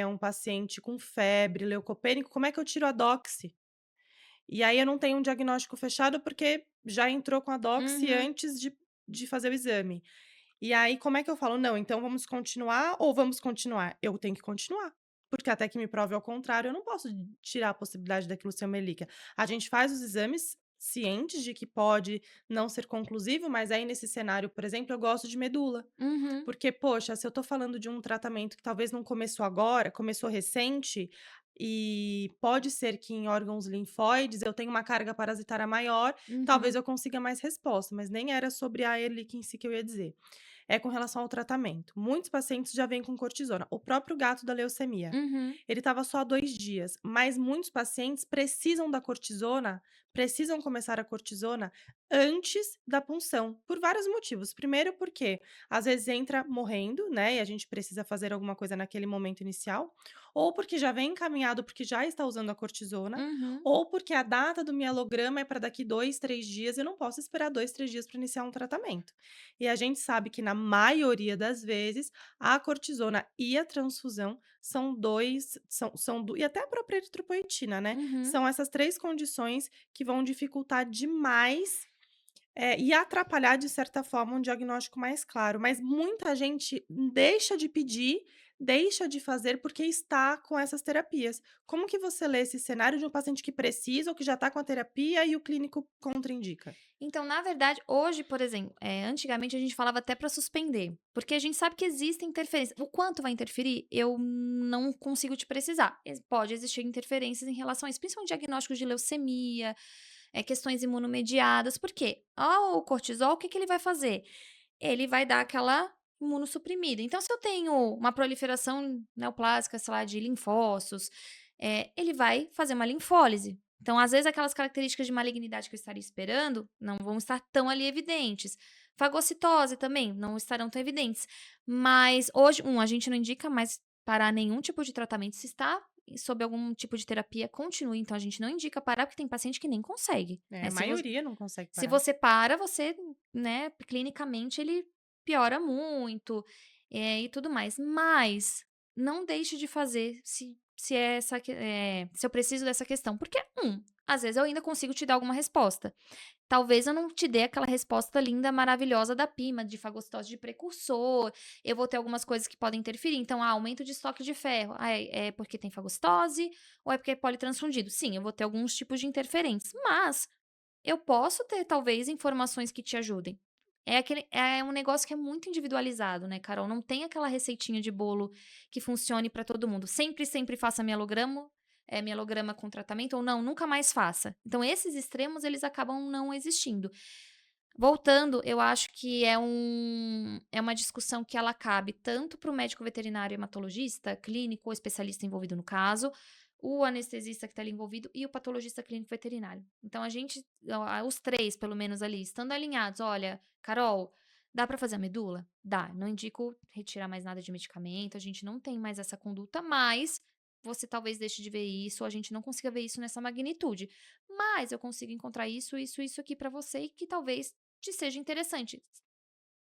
um paciente com febre, leucopênico, como é que eu tiro a doxy? E aí eu não tenho um diagnóstico fechado, porque já entrou com a doxy Uhum, antes de fazer o exame. E aí como é que eu falo: "Não, então vamos continuar ou vamos continuar?". Eu tenho que continuar, porque até que me prove ao contrário, eu não posso tirar a possibilidade daquilo ser uma relíquia. A gente faz os exames cientes de que pode não ser conclusivo, mas aí nesse cenário, por exemplo, eu gosto de medula. uhum, Porque, poxa, se eu tô falando de um tratamento que talvez não começou agora, começou recente, e pode ser que em órgãos linfóides eu tenha uma carga parasitária maior, talvez uhum, eu consiga mais resposta, mas nem era sobre a Ehrlich em si que eu ia dizer. É com relação ao tratamento. Muitos pacientes já vêm com cortisona. O próprio gato da leucemia, uhum. ele estava só há 2 dias, mas muitos pacientes precisam da cortisona precisam começar a cortisona antes da punção, por vários motivos. Primeiro, porque às vezes entra morrendo, né? E a gente precisa fazer alguma coisa naquele momento inicial, ou porque já vem encaminhado porque já está usando a cortisona, Uhum, ou porque a data do mielograma é para daqui 2, 3 dias, eu não posso esperar 2, 3 dias para iniciar um tratamento. E a gente sabe que, na maioria das vezes, a cortisona e a transfusão são dois, e até a própria eritropoetina, né? uhum. São essas três condições que vão dificultar demais e atrapalhar, de certa forma, um diagnóstico mais claro. Mas muita gente deixa de pedir, deixa de fazer porque está com essas terapias. Como que você lê esse cenário de um paciente que precisa ou que já está com a terapia e o clínico contraindica? Então, na verdade, hoje, por exemplo, antigamente a gente falava até para suspender, porque a gente sabe que existem interferências. O quanto vai interferir, eu não consigo te precisar. Pode existir interferências em relação a isso, principalmente diagnósticos de leucemia, questões imunomediadas. Por quê? O cortisol, o que que ele vai fazer? Ele vai dar aquela imunossuprimida. Então, se eu tenho uma proliferação neoplásica, sei lá, de linfócitos, ele vai fazer uma linfólise. Então, às vezes, aquelas características de malignidade que eu estaria esperando não vão estar tão ali evidentes. Fagocitose também não estarão tão evidentes. Mas hoje, a gente não indica mais parar nenhum tipo de tratamento. Se está sob algum tipo de terapia, continue. Então, a gente não indica parar, porque tem paciente que nem consegue. É, Né? a maioria não consegue Se parar. você para, você, né, clinicamente ele piora muito, e tudo mais. Mas não deixe de fazer se eu preciso dessa questão, porque, às vezes eu ainda consigo te dar alguma resposta. Talvez eu não te dê aquela resposta linda, maravilhosa da PIMA, de fagocitose de precursor, eu vou ter algumas coisas que podem interferir. Então, aumento de estoque de ferro. É porque tem fagocitose ou é porque é politransfundido? Sim, eu vou ter alguns tipos de interferentes, mas eu posso ter, talvez, informações que te ajudem. É um negócio que é muito individualizado, né, Carol? Não tem aquela receitinha de bolo que funcione para todo mundo. Sempre, sempre faça mielograma com tratamento ou não, nunca mais faça. Então, esses extremos, eles acabam não existindo. Voltando, eu acho que é uma discussão que ela cabe tanto para o médico veterinário hematologista, clínico ou especialista envolvido no caso, o anestesista que está ali envolvido e o patologista clínico veterinário. Então, os três, pelo menos ali, estando alinhados, olha, Carol, dá para fazer a medula? Dá. Não indico retirar mais nada de medicamento, a gente não tem mais essa conduta, mas você talvez deixe de ver isso, ou a gente não consiga ver isso nessa magnitude. Mas eu consigo encontrar isso aqui para você e que talvez te seja interessante.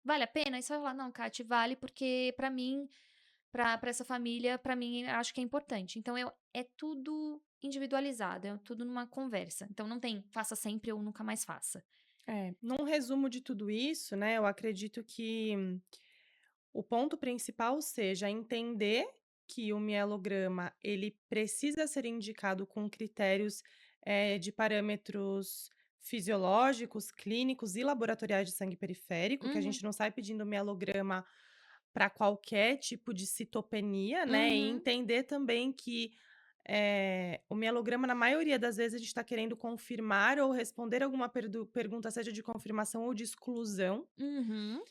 Vale a pena? Aí você vai falar: "Não, Kati, vale, porque pra mim, pra essa família, pra mim, acho que é importante". Então é tudo individualizado, é tudo numa conversa. Então não tem faça sempre ou nunca mais faça. É, num resumo de tudo isso, né, eu acredito que o ponto principal seja entender que o mielograma, ele precisa ser indicado com critérios, de parâmetros fisiológicos, clínicos e laboratoriais de sangue periférico, que a Uhum, gente não sai pedindo mielograma para qualquer tipo de citopenia, né, e uhum, entender também que, o mielograma, na maioria das vezes, a gente está querendo confirmar ou responder alguma pergunta, seja de confirmação ou de exclusão, uhum.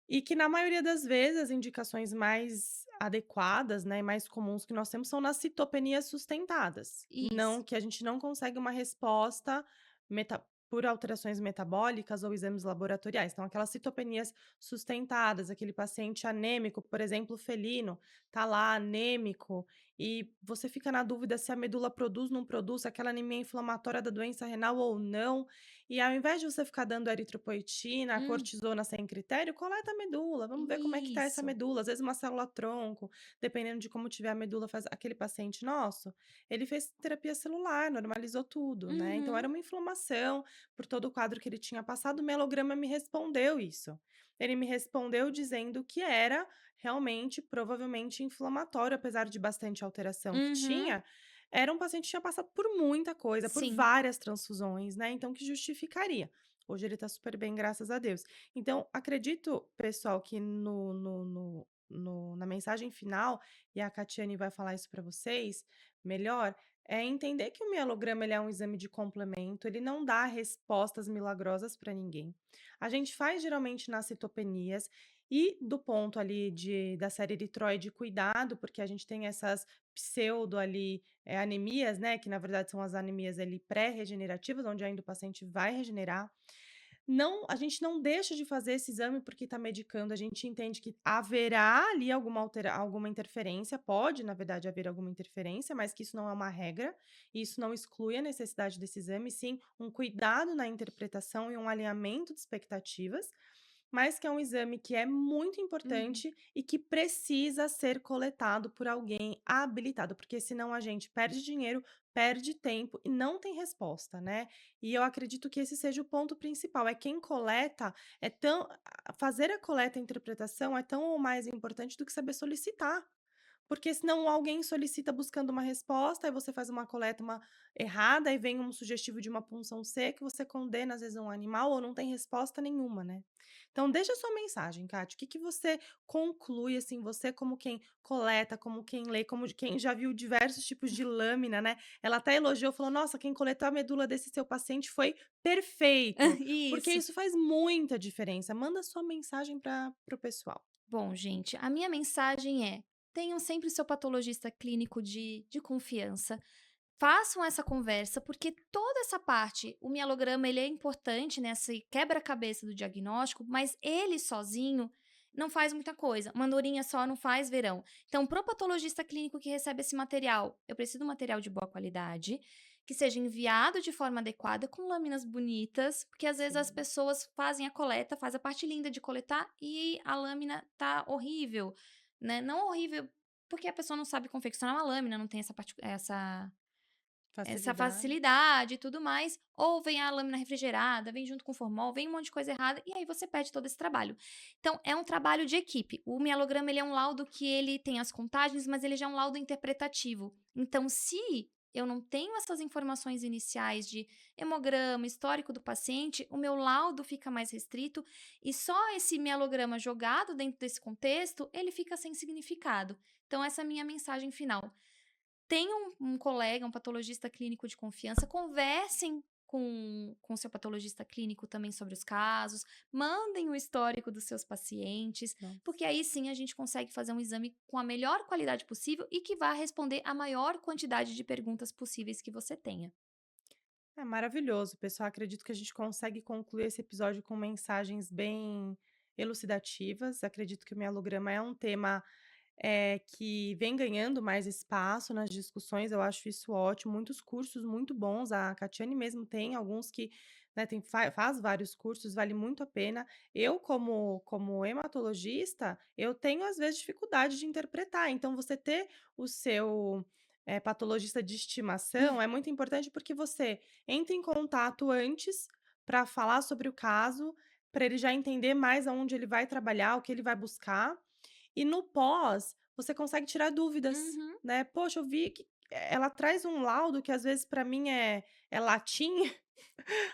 e que, na maioria das vezes, as indicações mais adequadas, né, e mais comuns que nós temos são nas citopenias sustentadas. Isso. Não que a gente não consegue uma resposta por alterações metabólicas ou exames laboratoriais. Então, aquelas citopenias sustentadas, aquele paciente anêmico, por exemplo, felino, tá lá anêmico e você fica na dúvida se a medula produz, não produz, aquela anemia inflamatória da doença renal ou não. E ao invés de você ficar dando eritropoetina, a Hum, cortisona sem critério, coleta a medula, vamos ver como é que tá essa isso. medula. Às vezes uma célula-tronco, dependendo de como tiver a medula, faz aquele paciente nosso, ele fez terapia celular, normalizou tudo, né? Então Uhum, era uma inflamação por todo o quadro que ele tinha passado, o melograma me respondeu isso. Ele me respondeu dizendo que era realmente, provavelmente inflamatório, apesar de bastante alteração que uhum. tinha, era um paciente que tinha passado por muita coisa, por Sim. várias transfusões, né, então que justificaria. Hoje ele tá super bem, graças a Deus. Então, acredito, pessoal, que na mensagem final, e a Catiane vai falar isso para vocês melhor, é entender que o mielograma ele é um exame de complemento, ele não dá respostas milagrosas para ninguém. A gente faz geralmente nas citopenias, E do ponto ali da série eritroide, cuidado, porque a gente tem essas pseudo ali, anemias, né, que na verdade são as anemias ali pré-regenerativas, onde ainda o paciente vai regenerar. Não, a gente não deixa de fazer esse exame porque está medicando, a gente entende que haverá ali alguma interferência, pode na verdade haver alguma interferência, mas que isso não é uma regra, e isso não exclui a necessidade desse exame, sim um cuidado na interpretação e um alinhamento de expectativas, mas que é um exame que é muito Uhum. importante e que precisa ser coletado por alguém habilitado, porque senão a gente perde dinheiro, perde tempo e não tem resposta, né. E eu acredito que esse seja o ponto principal, é quem coleta é tão fazer a coleta e a interpretação é tão ou mais importante do que saber solicitar. Porque senão alguém solicita buscando uma resposta, aí você faz uma coleta errada, aí vem um sugestivo de uma punção C que você condena, às vezes, um animal ou não tem resposta nenhuma, né. Então deixa a sua mensagem, Kátia, o que que você conclui, assim, você como quem coleta, como quem lê, como de quem já viu diversos tipos de lâmina, né, ela até elogiou, falou: "Nossa, quem coletou a medula desse seu paciente foi perfeito", porque Isso. isso faz muita diferença. Manda sua mensagem para o pessoal. Bom, gente, a minha mensagem é: tenham sempre o seu patologista clínico de confiança. Façam essa conversa, porque toda essa parte, o mielograma ele é importante nesse quebra-cabeça do diagnóstico, mas ele sozinho não faz muita coisa. Uma andorinha só não faz verão. Então, pro patologista clínico que recebe esse material, eu preciso de um material de boa qualidade, que seja enviado de forma adequada, com lâminas bonitas, porque às vezes as Sim, pessoas fazem a coleta, faz a parte linda de coletar e a lâmina tá horrível, né? Não horrível porque a pessoa não sabe confeccionar uma lâmina, não tem essa facilidade. facilidade e tudo mais, ou vem a lâmina refrigerada, vem junto com formol, vem um monte de coisa errada, e aí você perde todo esse trabalho. Então, é um trabalho de equipe. O mielograma, ele é um laudo que ele tem as contagens, mas ele já é um laudo interpretativo. Então, se eu não tenho essas informações iniciais de hemograma, histórico do paciente, o meu laudo fica mais restrito e só esse mielograma jogado dentro desse contexto, ele fica sem significado. Então, essa é a minha mensagem final. Tenha um colega, um patologista clínico de confiança, conversem com o seu patologista clínico também sobre os casos, mandem o histórico dos seus pacientes, Nossa. porque aí sim a gente consegue fazer um exame com a melhor qualidade possível e que vá responder a maior quantidade de perguntas possíveis que você tenha. É maravilhoso, pessoal. Acredito que a gente consegue concluir esse episódio com mensagens bem elucidativas. Acredito que o mielograma é um tema que vem ganhando mais espaço nas discussões. Eu acho isso ótimo. Muitos cursos muito bons. A Catiane mesmo tem alguns que né, faz vários cursos, vale muito a pena. Eu, como hematologista, eu tenho às vezes dificuldade de interpretar. Então, você ter o seu patologista de estimação é muito importante porque você entra em contato antes para falar sobre o caso, para ele já entender mais aonde ele vai trabalhar, o que ele vai buscar. E no pós, você consegue tirar dúvidas, Uhum. né. "Poxa, eu vi que ela traz um laudo que às vezes para mim é latim".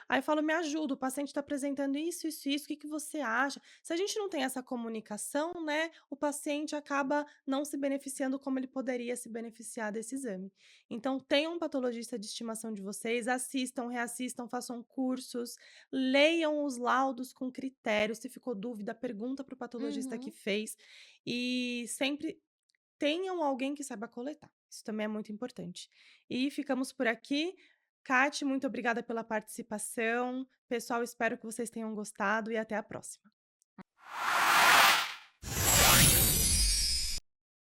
Aí eu falo: "Me ajuda, o paciente está apresentando isso, isso, isso, o que que você acha?". Se a gente não tem essa comunicação, né, o paciente acaba não se beneficiando como ele poderia se beneficiar desse exame. Então tenham um patologista de estimação de vocês, assistam, reassistam, façam cursos, leiam os laudos com critério, se ficou dúvida, pergunta para o patologista que Uhum. fez, e sempre tenham alguém que saiba coletar, isso também é muito importante. E ficamos por aqui. Kate, muito obrigada pela participação. Pessoal, espero que vocês tenham gostado e até a próxima.